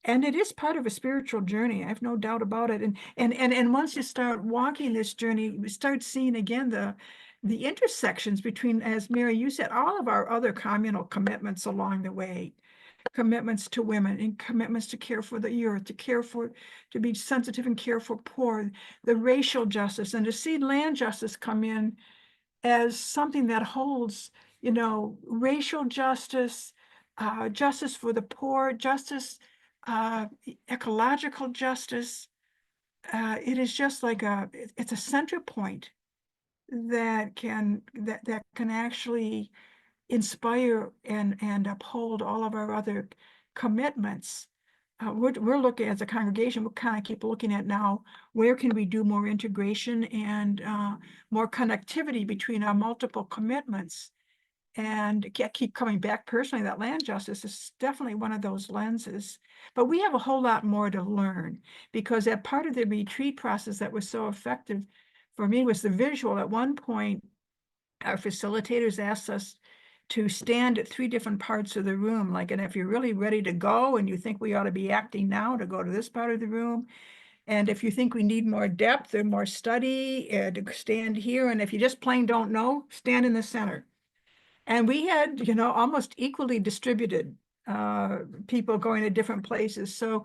And it is part of a spiritual journey. I have no doubt about it. And once you start walking this journey, you start seeing again the intersections between, as Mary, you said, all of our other communal commitments along the way. Commitments to women and commitments to care for the earth, to be sensitive and care for poor, the racial justice, and to see land justice come in as something that holds, you know, racial justice, justice for the poor, justice, ecological justice. It is just like it's a center point that can actually inspire and uphold all of our other commitments. We're looking as a congregation, we kind of keep looking at now, where can we do more integration and more connectivity between our multiple commitments? And keep coming back personally, that land justice is definitely one of those lenses. But we have a whole lot more to learn, because that part of the retreat process that was so effective for me was the visual. At one point, our facilitators asked us to stand at 3 different parts of the room, like, and if you're really ready to go and you think we ought to be acting now, to go to this part of the room. And if you think we need more depth or more study, to stand here. And if you just plain don't know, stand in the center. And we had, you know, almost equally distributed people going to different places. So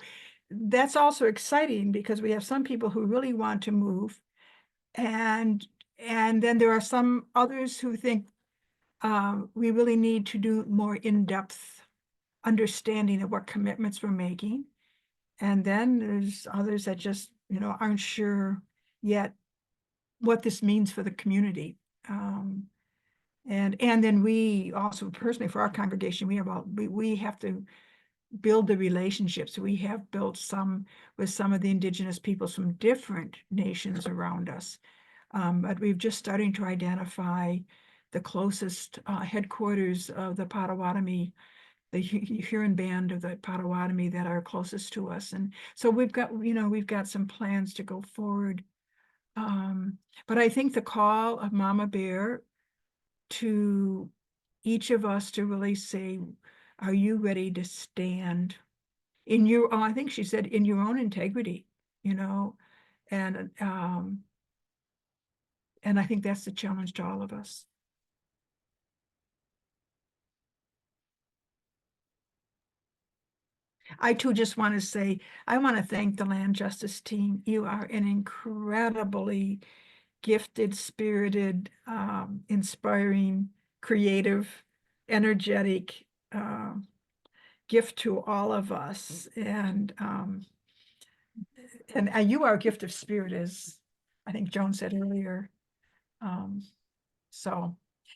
that's also exciting, because we have some people who really want to move. And then there are some others who think we really need to do more in-depth understanding of what commitments we're making. And then there's others that just, you know, aren't sure yet what this means for the community. And then we also personally, for our congregation, we have to build the relationships. We have built some with some of the Indigenous peoples from different nations around us. But we've just starting to identify the closest headquarters of the Potawatomi, the Huron band of the Potawatomi that are closest to us. And so we've got some plans to go forward. But I think the call of Mama Bear to each of us to really say, are you ready to stand in your, I think she said, in your own integrity, you know? And I think that's the challenge to all of us. I too just want to say, I want to thank the Land Justice team. You are an incredibly gifted, spirited, inspiring, creative, energetic gift to all of us. And you are a gift of spirit, as I think Joan said earlier.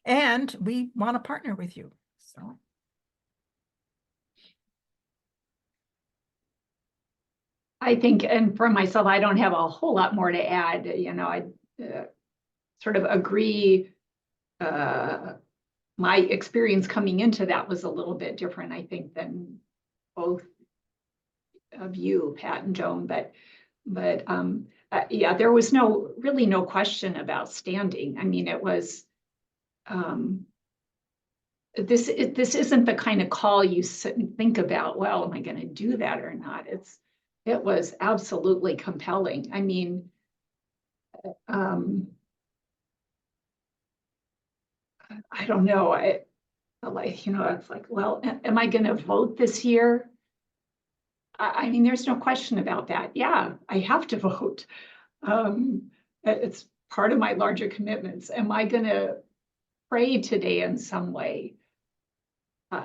And we want to partner with you. So. I think, and for myself, I don't have a whole lot more to add. You know, I sort of agree. My experience coming into that was a little bit different, I think, than both of you, Pat and Joan. But yeah, there was really no question about standing. I mean, it was. This isn't the kind of call you sit and think about, well, am I going to do that or not? It was absolutely compelling. I mean, I don't know. It's like, well, am I going to vote this year? I mean, there's no question about that. Yeah, I have to vote. It's part of my larger commitments. Am I going to pray today in some way?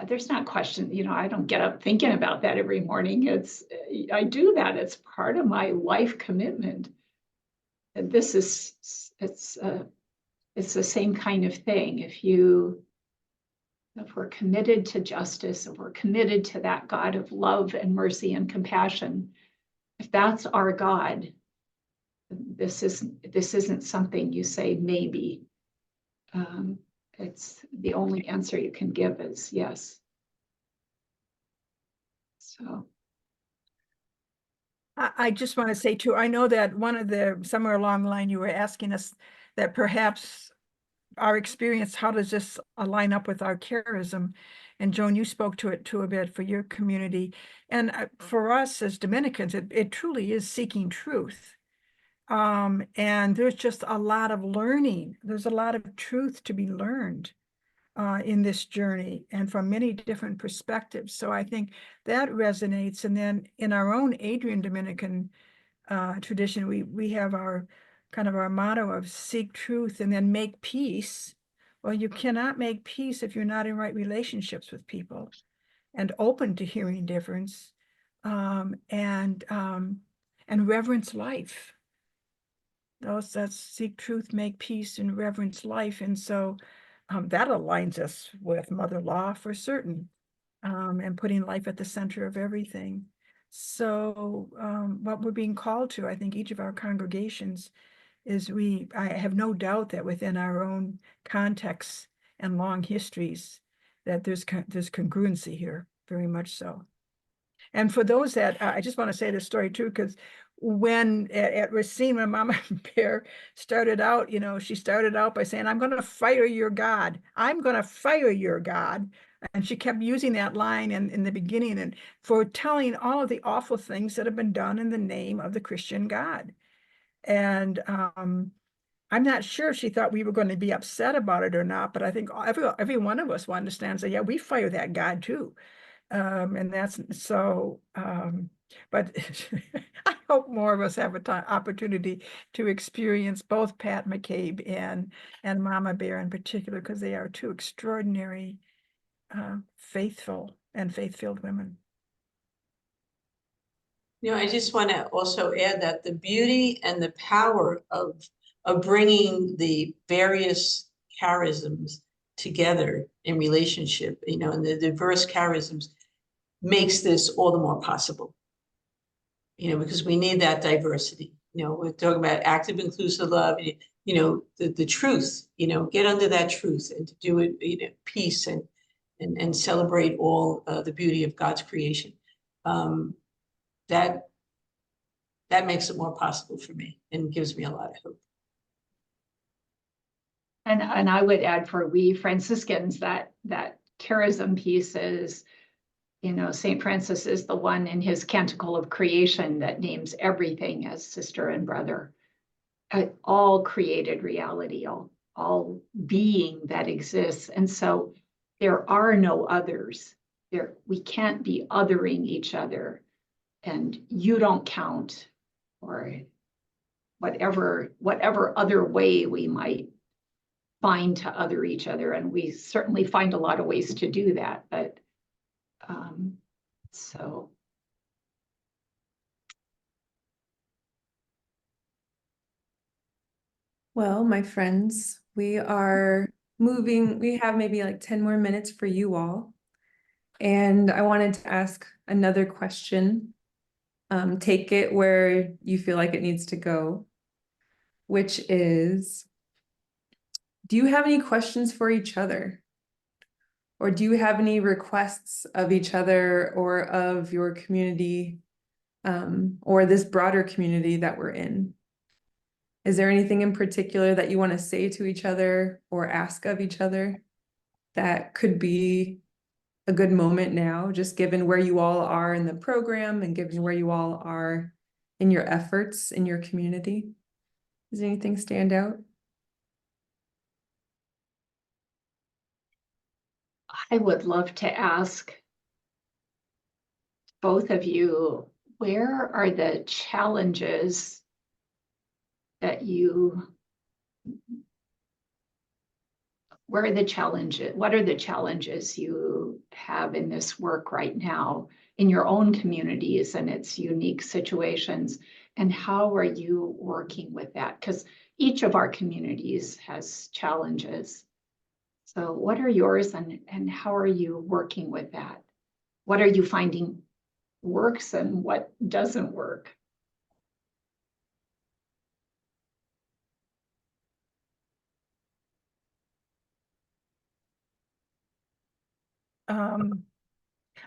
There's not question, you know, I don't get up thinking about that every morning. I do that. It's part of my life commitment. And it's the same kind of thing. If we're committed to justice, if we're committed to that God of love and mercy and compassion, if that's our God, this isn't something you say maybe. It's the only answer you can give is yes. So. I just want to say too, I know that somewhere along the line, you were asking us that perhaps our experience, how does this line up with our charism? And Joan, you spoke to it too a bit for your community. And for us as Dominicans, it truly is seeking truth. And there's just a lot of learning. There's a lot of truth to be learned in this journey, and from many different perspectives. So I think that resonates. And then in our own Adrian Dominican tradition, we have our kind of our motto of seek truth and then make peace. Well, you cannot make peace if you're not in right relationships with people and open to hearing difference, and reverence life. That's seek truth, make peace, and reverence life. And so that aligns us with mother law for certain, and putting life at the center of everything. So what we're being called to, I think each of our congregations, is I have no doubt that within our own contexts and long histories, that there's congruency here, very much so. And for those that, I just want to say this story too, because when at Siemen, Mama Bear started out, she started out by saying, I'm going to fire your God. I'm going to fire your God. And she kept using that line in the beginning, and for telling all of the awful things that have been done in the name of the Christian God. And I'm not sure if she thought we were going to be upset about it or not, but I think every one of us will understand and say, yeah, we fire that God too. And that's so, but I hope more of us have an opportunity to experience both Pat McCabe and Mama Bear in particular, because they are two extraordinary, faithful and faith-filled women. I just want to also add that the beauty and the power of bringing the various charisms together in relationship, and the diverse charisms makes this all the more possible. Because we need that diversity. We're talking about active, inclusive love, the truth, get under that truth and to do it, peace and celebrate all the beauty of God's creation. That makes it more possible for me and gives me a lot of hope. And I would add for we Franciscans that charism piece is, St. Francis is the one in his Canticle of Creation that names everything as sister and brother. All created reality, all being that exists. And so there are no others. We can't be othering each other, and you don't count, or whatever other way we might find to other each other. And we certainly find a lot of ways to do that, but so. Well, my friends, we are moving. We have maybe like 10 more minutes for you all. And I wanted to ask another question. Take it where you feel like it needs to go, which is, do you have any questions for each other? Or do you have any requests of each other or of your community, or this broader community that we're in? Is there anything in particular that you want to say to each other or ask of each other that could be a good moment now, just given where you all are in the program and given where you all are in your efforts in your community? Does anything stand out? I would love to ask both of you, where are the challenges that what are the challenges you have in this work right now in your own communities and its unique situations? And how are you working with that? Because each of our communities has challenges. So what are yours, and how are you working with that? What are you finding works and what doesn't work?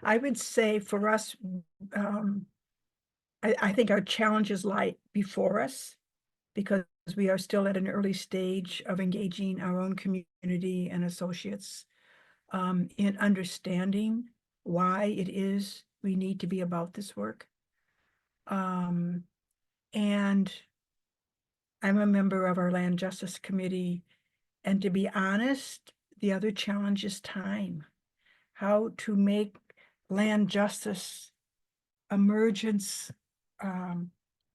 I would say for us, I think our challenges lie before us, because we are still at an early stage of engaging our own community and associates in understanding why it is we need to be about this work. And I'm a member of our Land Justice Committee, and to be honest, the other challenge is time. How to make land justice emergence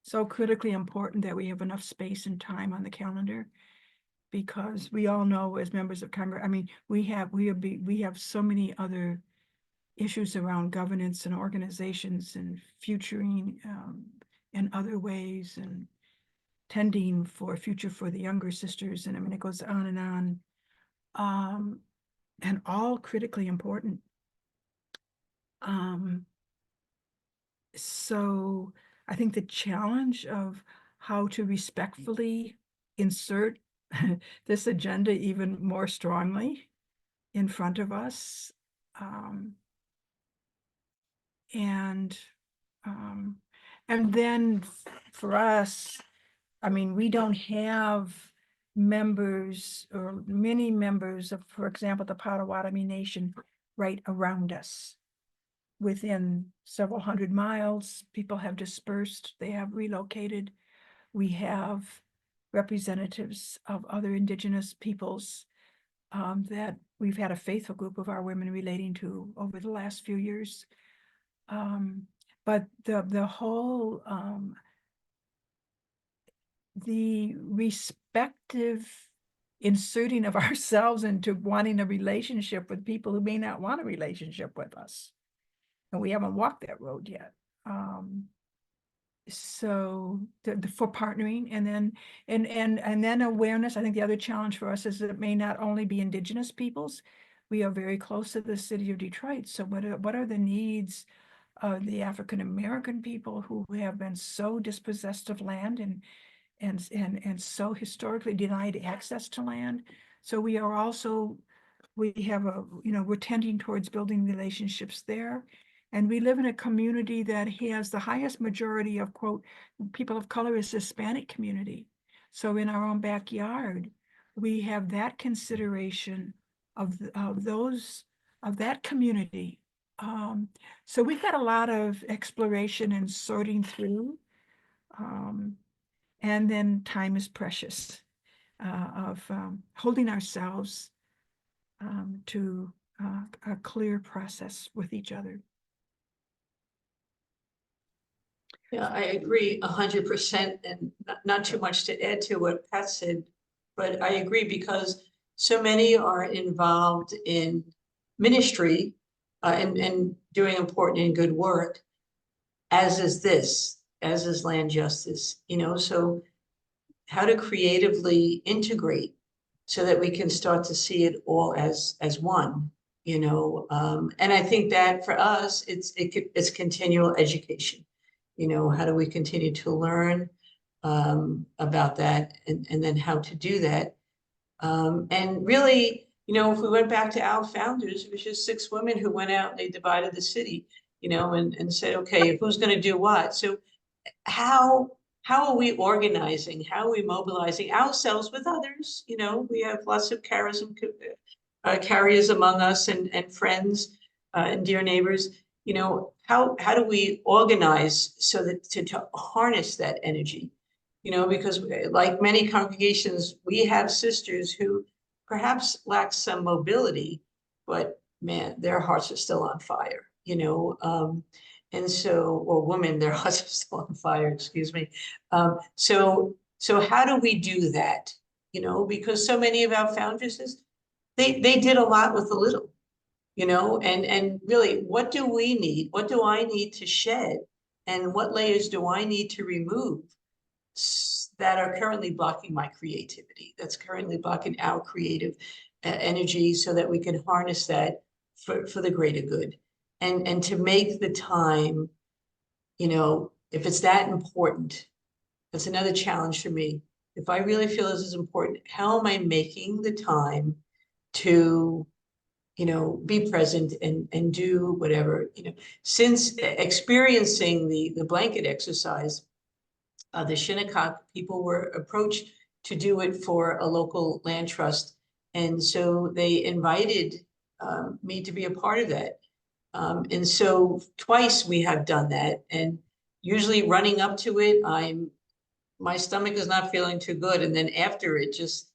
so critically important that we have enough space and time on the calendar, because we all know as members of Congress, I mean, we have so many other issues around governance and organizations and futuring in other ways, and tending for a future for the younger sisters, and I mean, it goes on and on, and all critically important. So I think the challenge of how to respectfully insert this agenda even more strongly in front of us, and then for us, I mean, we don't have members or many members of, for example, the Potawatomi Nation right around us. Within several hundred miles, people have dispersed, they have relocated. We have representatives of other Indigenous peoples that we've had a faithful group of our women relating to over the last few years. But the whole, the respective inserting of ourselves into wanting a relationship with people who may not want a relationship with us. And we haven't walked that road yet. So for partnering, and then awareness. I think the other challenge for us is that it may not only be Indigenous peoples. We are very close to the city of Detroit. So what are the needs of the African American people who have been so dispossessed of land and so historically denied access to land? So we have we're tending towards building relationships there. And we live in a community that has the highest majority of, quote, people of color is Hispanic community. So in our own backyard, we have that consideration of that community. So we've got a lot of exploration and sorting through. And then time is precious, of holding ourselves to a clear process with each other. Yeah, I agree 100%, and not too much to add to what Pat said, but I agree because so many are involved in ministry and doing important and good work, as is land justice, so how to creatively integrate so that we can start to see it all as one, and I think that for us, it's continual education. How do we continue to learn about that, and then how to do that? And really, if we went back to our founders, it was just 6 women who went out and they divided the city, and said, okay, who's going to do what? So how are we organizing? How are we mobilizing ourselves with others? We have lots of charism carriers among us, and friends and dear neighbors. How do we organize so that to harness that energy? Because like many congregations, we have sisters who perhaps lack some mobility, but man, their hearts are still on fire, and so, or women, their hearts are still on fire, excuse me. So how do we do that? Because so many of our foundresses, they did a lot with a little. And really, what do we need? What do I need to shed? And what layers do I need to remove that are currently blocking my creativity, that's currently blocking our creative energy, so that we can harness that for the greater good? And to make the time, if it's that important, that's another challenge for me. If I really feel this is important, how am I making the time to be present and do whatever, since experiencing the blanket exercise, the Shinnecock people were approached to do it for a local land trust. And so they invited me to be a part of that. And so twice we have done that. And usually running up to it, my stomach is not feeling too good. And then after it, just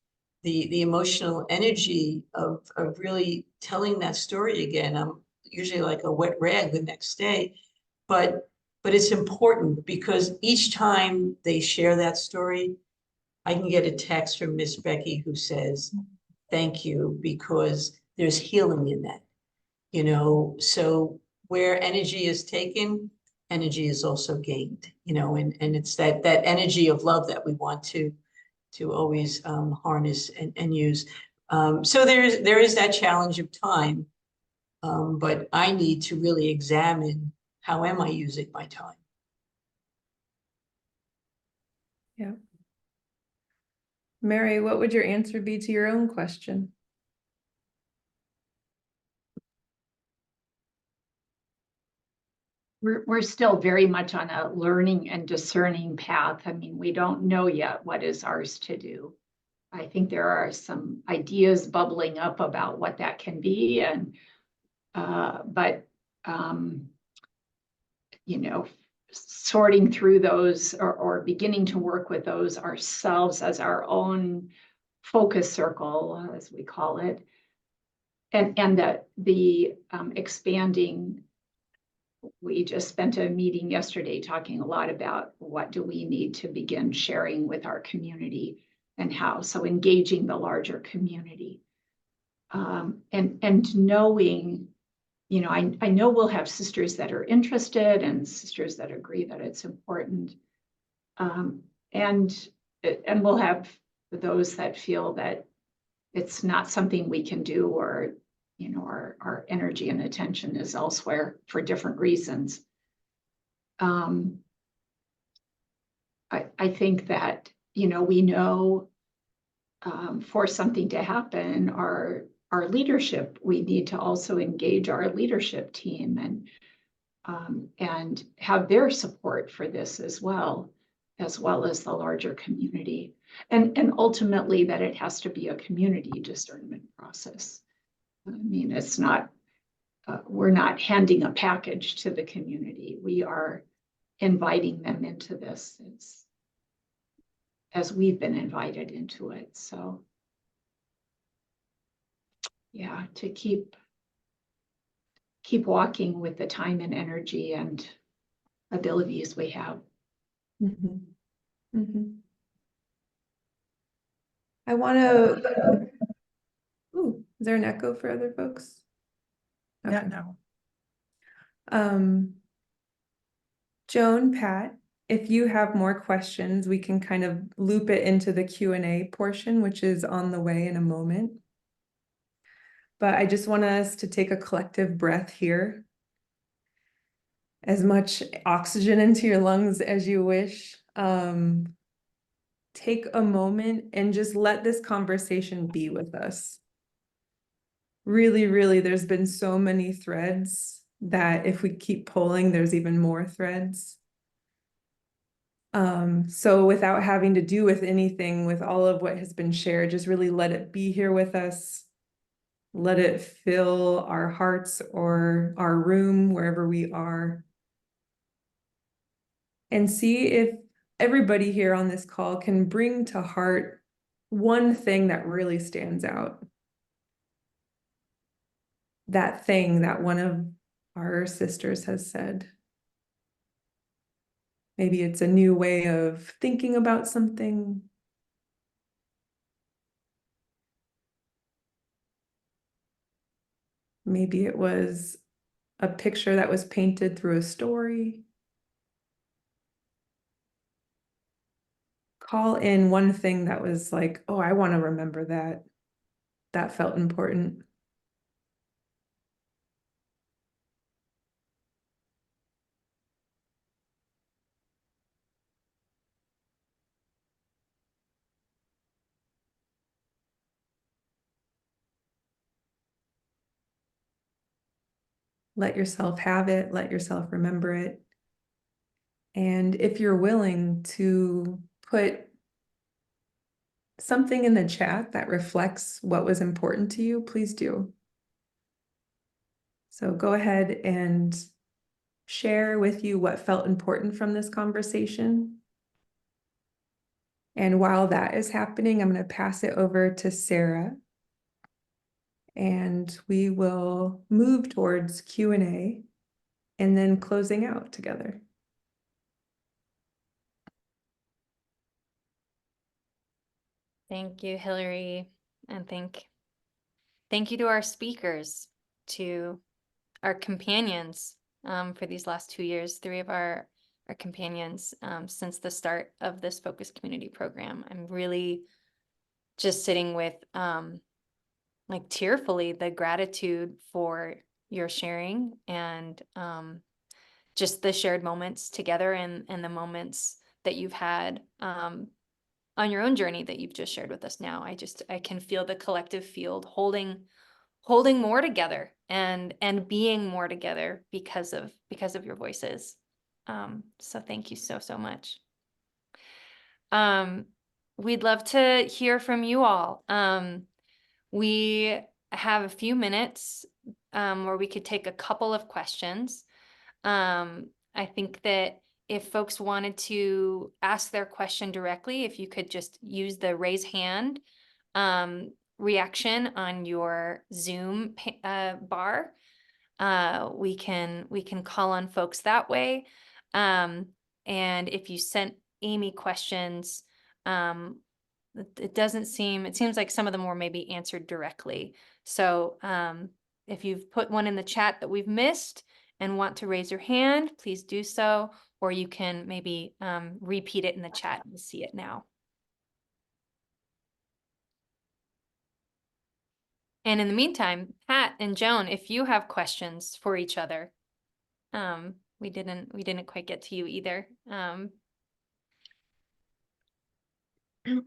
the emotional energy of really telling that story again, I'm usually like a wet rag the next day. But but it's important because each time they share that story, I can get a text from Miss Becky who says, thank you, because there's healing in that, you know, so where energy is taken, energy is also gained, you know, and it's that energy of love that we want to always harness and use. So there is that challenge of time, but I need to really examine how am I using my time. Yeah. Mary, what would your answer be to your own question? We're still very much on a learning and discerning path. I mean, we don't know yet what is ours to do. I think there are some ideas bubbling up about what that can be, and but you know, sorting through those or beginning to work with those ourselves as our own focus circle, as we call it, and the expanding. We just spent a meeting yesterday talking a lot about what do we need to begin sharing with our community and how, so engaging the larger community. And knowing, you know, I know we'll have sisters that are interested and sisters that agree that it's important. And we'll have those that feel that it's not something we can do, or you know, our energy and attention is elsewhere for different reasons. I think that, you know, we know for something to happen, our leadership, we need to also engage our leadership team and have their support for this as well as the larger community. And ultimately that it has to be a community discernment process. I mean, it's not, we're not handing a package to the community. We are inviting them into this as we've been invited into it. So yeah, to keep walking with the time and energy and abilities we have. Mm-hmm. Mm-hmm. I want to. Ooh, is there an echo for other folks? Yeah, Okay. no. Joan, Pat, if you have more questions, we can kind of loop it into the Q&A portion, which is on the way in a moment. But I just want us to take a collective breath here. As much oxygen into your lungs as you wish. Take a moment and just let this conversation be with us. Really, really, there's been so many threads that if we keep pulling, there's even more threads. So without having to do with anything, with all of what has been shared, just really let it be here with us. Let it fill our hearts or our room, wherever we are. And see if everybody here on this call can bring to heart one thing that really stands out. That thing that one of our sisters has said. Maybe it's a new way of thinking about something. Maybe it was a picture that was painted through a story. Call in one thing that was like, oh, I want to remember that. That felt important. Let yourself have it. Let yourself remember it. And if you're willing to put something in the chat that reflects what was important to you, please do. So go ahead and share with you what felt important from this conversation. And while that is happening, I'm going to pass it over to Sarah. And we will move towards Q&A and then closing out together. Thank you, Hillary. And thank you to our speakers, to our companions for these last 2 years, 3 of our companions since the start of this focus community program. I'm really just sitting with like tearfully the gratitude for your sharing and just the shared moments together and the moments that you've had on your own journey that you've just shared with us now. I can feel the collective field holding more together and being more together because of your voices. So thank you so much. We'd love to hear from you all. We have a few minutes where we could take a couple of questions. I think that if folks wanted to ask their question directly, if you could just use the raise hand reaction on your Zoom bar, we can call on folks that way. And if you sent Amy questions, it seems like some of them were maybe answered directly. So if you've put one in the chat that we've missed and want to raise your hand, please do so, or you can maybe repeat it in the chat and see it now. And in the meantime, Pat and Joan, if you have questions for each other, we didn't quite get to you either.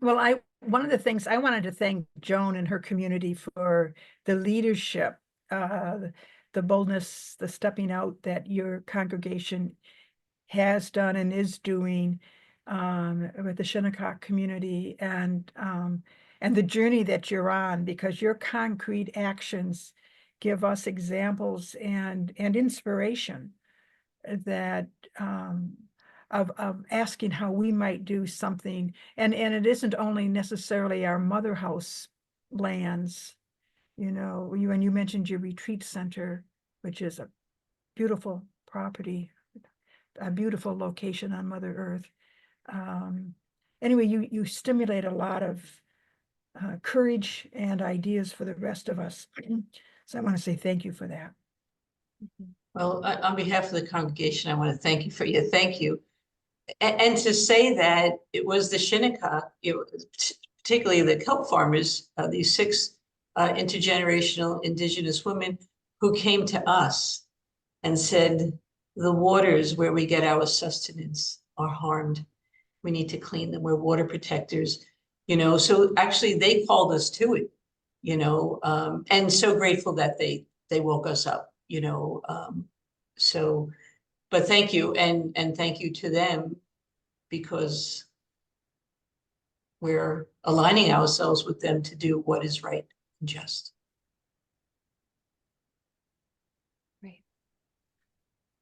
Well, one of the things I wanted to thank Joan and her community for the leadership, the boldness, the stepping out that your congregation has done and is doing with the Shinnecock community and the journey that you're on, because your concrete actions give us examples and inspiration that of asking how we might do something. And it isn't only necessarily our mother house lands, you know, when you mentioned your retreat center, which is a beautiful property, a beautiful location on Mother Earth. Anyway, you stimulate a lot of courage and ideas for the rest of us. So I want to say thank you for that. Well, on behalf of the congregation, I want to thank you for your thank you. And to say that it was the Shinnecock, particularly the kelp farmers, these 6 intergenerational Indigenous women who came to us and said, the waters where we get our sustenance are harmed. We need to clean them. We're water protectors, you know. So actually they called us to it, you know, and so grateful that they woke us up, you know. So, but thank you, and thank you to them, because we're aligning ourselves with them to do what is right and just. Right.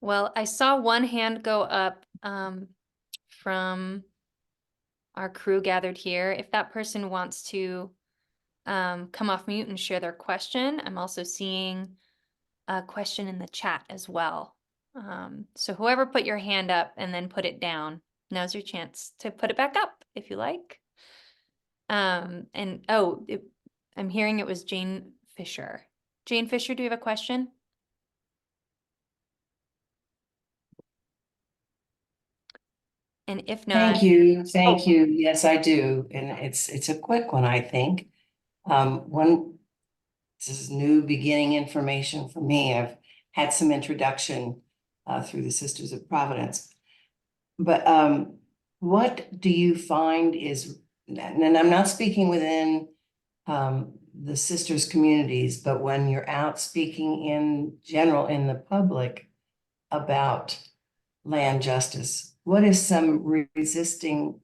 Well, I saw one hand go up from our crew gathered here. If that person wants to come off mute and share their question, I'm also seeing a question in the chat as well. So whoever put your hand up and then put it down, now's your chance to put it back up if you like. I'm hearing it was Jane Fisher. Jane Fisher, do you have a question? And if not, Thank you. Yes, I do. And it's a quick one, I think. This is new beginning information for me. I've had some introduction through the Sisters of Providence. But what do you find is, and I'm not speaking within the sisters communities, but when you're out speaking in general in the public about land justice, what is some resisting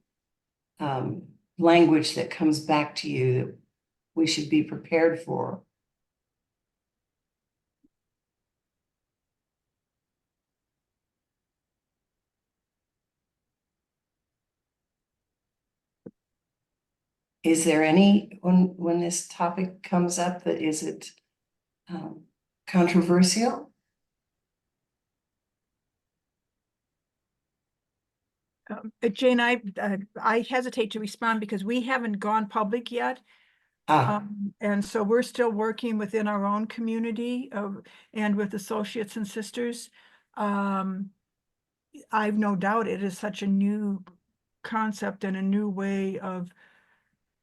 language that comes back to you that we should be prepared for? Is there any, when this topic comes up, that is it controversial? Jane, I hesitate to respond because we haven't gone public yet. Ah, And so we're still working within our own community and with associates and sisters. I've no doubt it is such a new concept and a new way of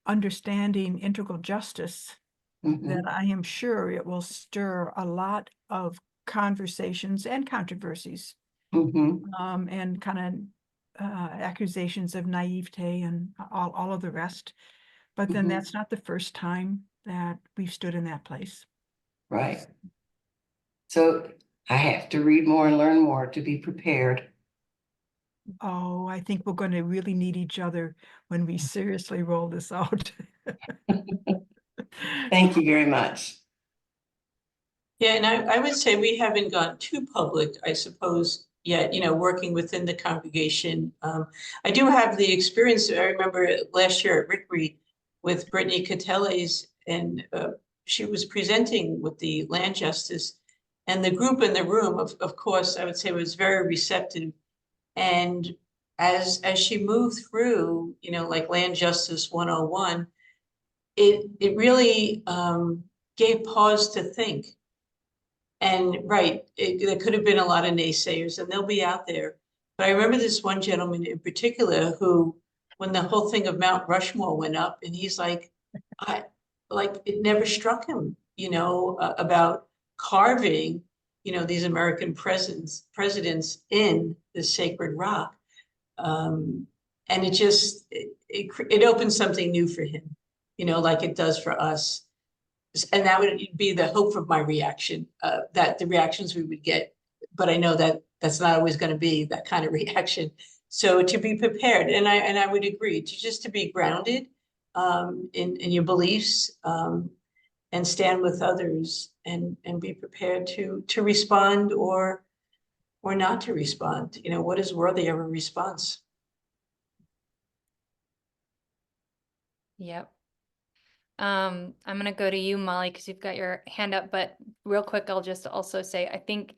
understanding integral justice that mhm, I am sure it will stir a lot of conversations and controversies, mhm, and kind of accusations of naivete and all of the rest. But then mhm. that's not the first time that we've stood in that place. Right. So I have to read more and learn more to be prepared. Oh, I think we're going to really need each other when we seriously roll this out. Thank you very much. Yeah, and I would say we haven't gone too public, I suppose, yet, working within the congregation. I do have the experience, I remember last year at Rickery with Brittany Cateles, and she was presenting with the land justice. And the group in the room, of course, I would say was very receptive. And as she moved through, like Land Justice 101, it really gave pause to think. And right, there could have been a lot of naysayers, and they'll be out there. But I remember this one gentleman in particular who, when the whole thing of Mount Rushmore went up, and he's like, it never struck him, about carving, these American presidents in the sacred rock. And it opened something new for him, like it does for us. And that would be the hope of my reaction, that the reactions we would get. But I know that that's not always going to be that kind of reaction. So to be prepared, and I would agree, to be grounded in your beliefs, and stand with others, and be prepared to respond or not to respond. What is worthy of a response? Yep. I'm gonna go to you, Molly, because you've got your hand up, but real quick, I'll just also say, I think,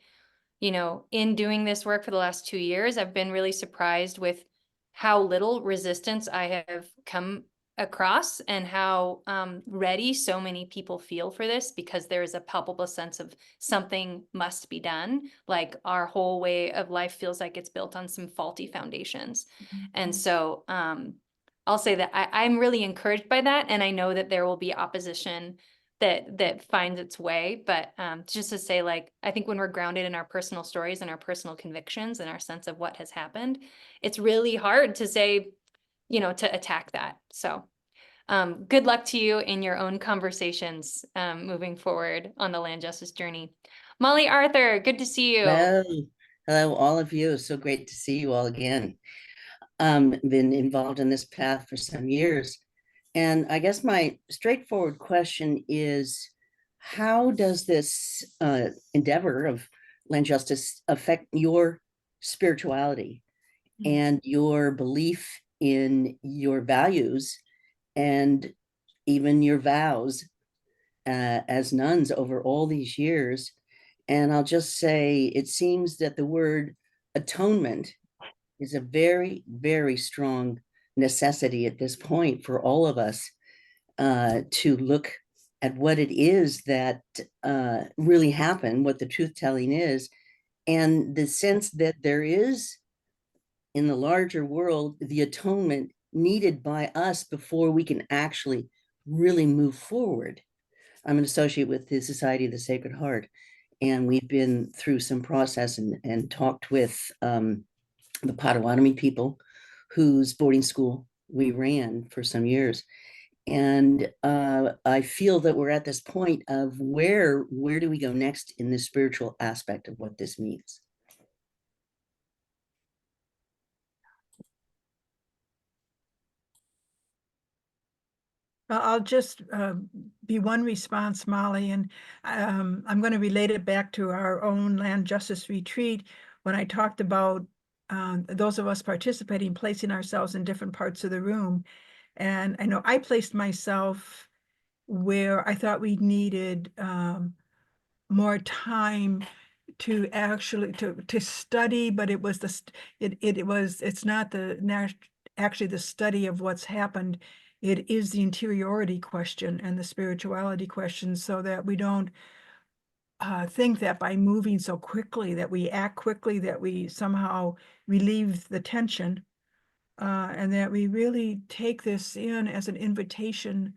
in doing this work for the last 2 years, I've been really surprised with how little resistance I have come across and how ready so many people feel for this, because there is a palpable sense of something must be done. Like our whole way of life feels like it's built on some faulty foundations. And so I'll say that I'm really encouraged by that. And I know that there will be opposition that finds its way. But just to say, like, I think when we're grounded in our personal stories and our personal convictions and our sense of what has happened, it's really hard to say, to attack that. So good luck to you in your own conversations moving forward on the land justice journey. Molly Arthur, good to see you. Hello, all of you. So great to see you all again. Been involved in this path for some years. And I guess my straightforward question is, how does this endeavor of land justice affect your spirituality and your belief in your values and even your vows as nuns over all these years? And I'll just say, it seems that the word atonement is a very, very strong necessity at this point for all of us to look at what it is that really happened, what the truth telling is, and the sense that there is in the larger world the atonement needed by us before we can actually really move forward. I'm an associate with the Society of the Sacred Heart, and we've been through some process and talked with the Potawatomi people whose boarding school we ran for some years. And I feel that we're at this point of where do we go next in the spiritual aspect of what this means? I'll just be one response, Molly, and I'm going to relate it back to our own land justice retreat when I talked about those of us participating, placing ourselves in different parts of the room. And I know I placed myself where I thought we needed more time actually to study, but it was it's not actually the study of what's happened. It is the interiority question and the spirituality question, so that we don't think that by moving so quickly, that we act quickly, that we somehow relieve the tension, and that we really take this in as an invitation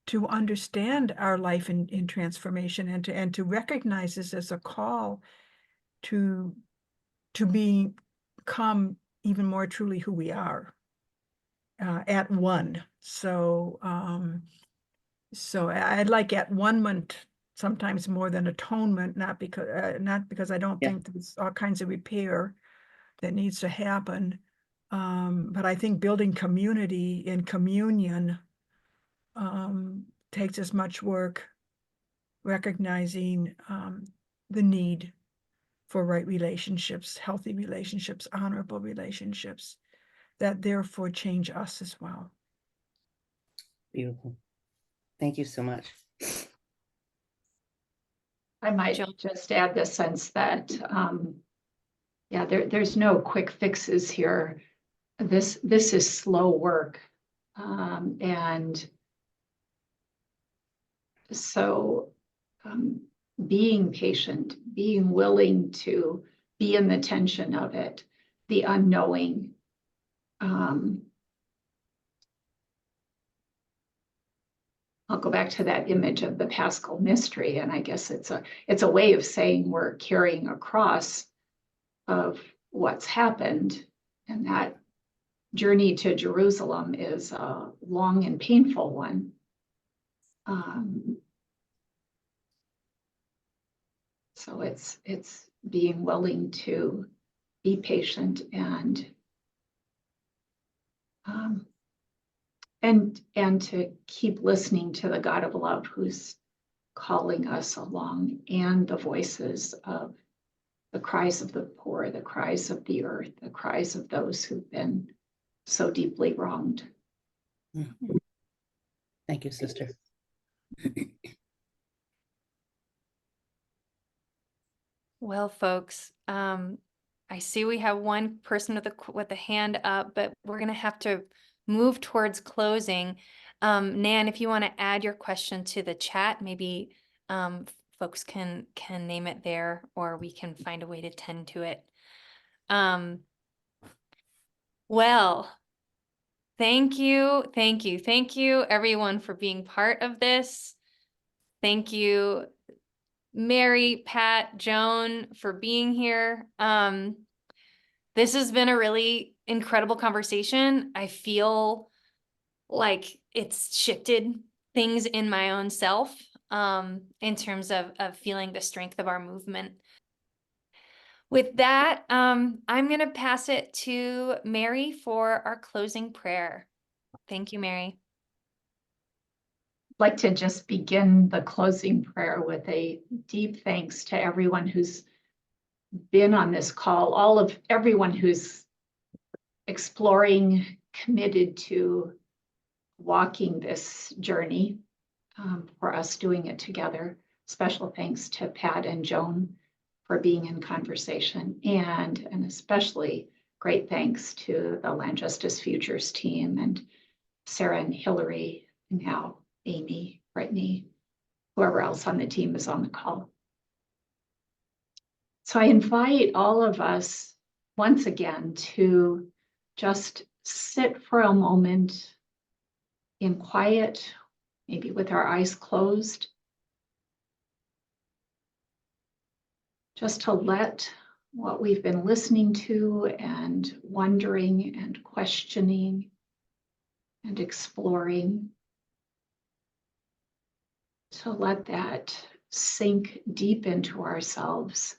to understand our life in transformation, and to recognize this as a call to become even more truly who we are at one. So I'd like at one-ment sometimes more than atonement, not because I don't Yeah. think there's all kinds of repair that needs to happen, but I think building community in communion takes as much work, recognizing the need for right relationships, healthy relationships, honorable relationships, that therefore change us as well. Beautiful. Thank you so much. I might Joan? just add the sense that, yeah, there's no quick fixes here. This is slow work. And so being patient, being willing to be in the tension of it, the unknowing. I'll go back to that image of the Paschal mystery, and I guess it's a way of saying we're carrying a cross of what's happened, and that journey to Jerusalem is a long and painful one. So it's being willing to be patient and to keep listening to the God of love who's calling us along, and the voices of the cries of the poor, the cries of the earth, the cries of those who've been so deeply wronged. Thank you, sister. Well, folks, I see we have one person with a hand up, but we're going to have to move towards closing. Nan, if you want to add your question to the chat, maybe folks can name it there, or we can find a way to tend to it. Well, thank you everyone for being part of this. Thank you, Mary, Pat, Joan, for being here. This has been a really incredible conversation. I feel like it's shifted things in my own self, in terms of feeling the strength of our movement. With that, I'm going to pass it to Mary for our closing prayer. Thank you, Mary. I'd like to just begin the closing prayer with a deep thanks to everyone who's been on this call, everyone who's exploring, committed to walking this journey, for us doing it together. Special thanks to Pat and Joan for being in conversation, and especially great thanks to the Land Justice Futures team, and Sarah and Hillary, and now Amy, Brittany, whoever else on the team is on the call. So I invite all of us once again to just sit for a moment in quiet, maybe with our eyes closed, just to let what we've been listening to and wondering and questioning and exploring, to let that sink deep into ourselves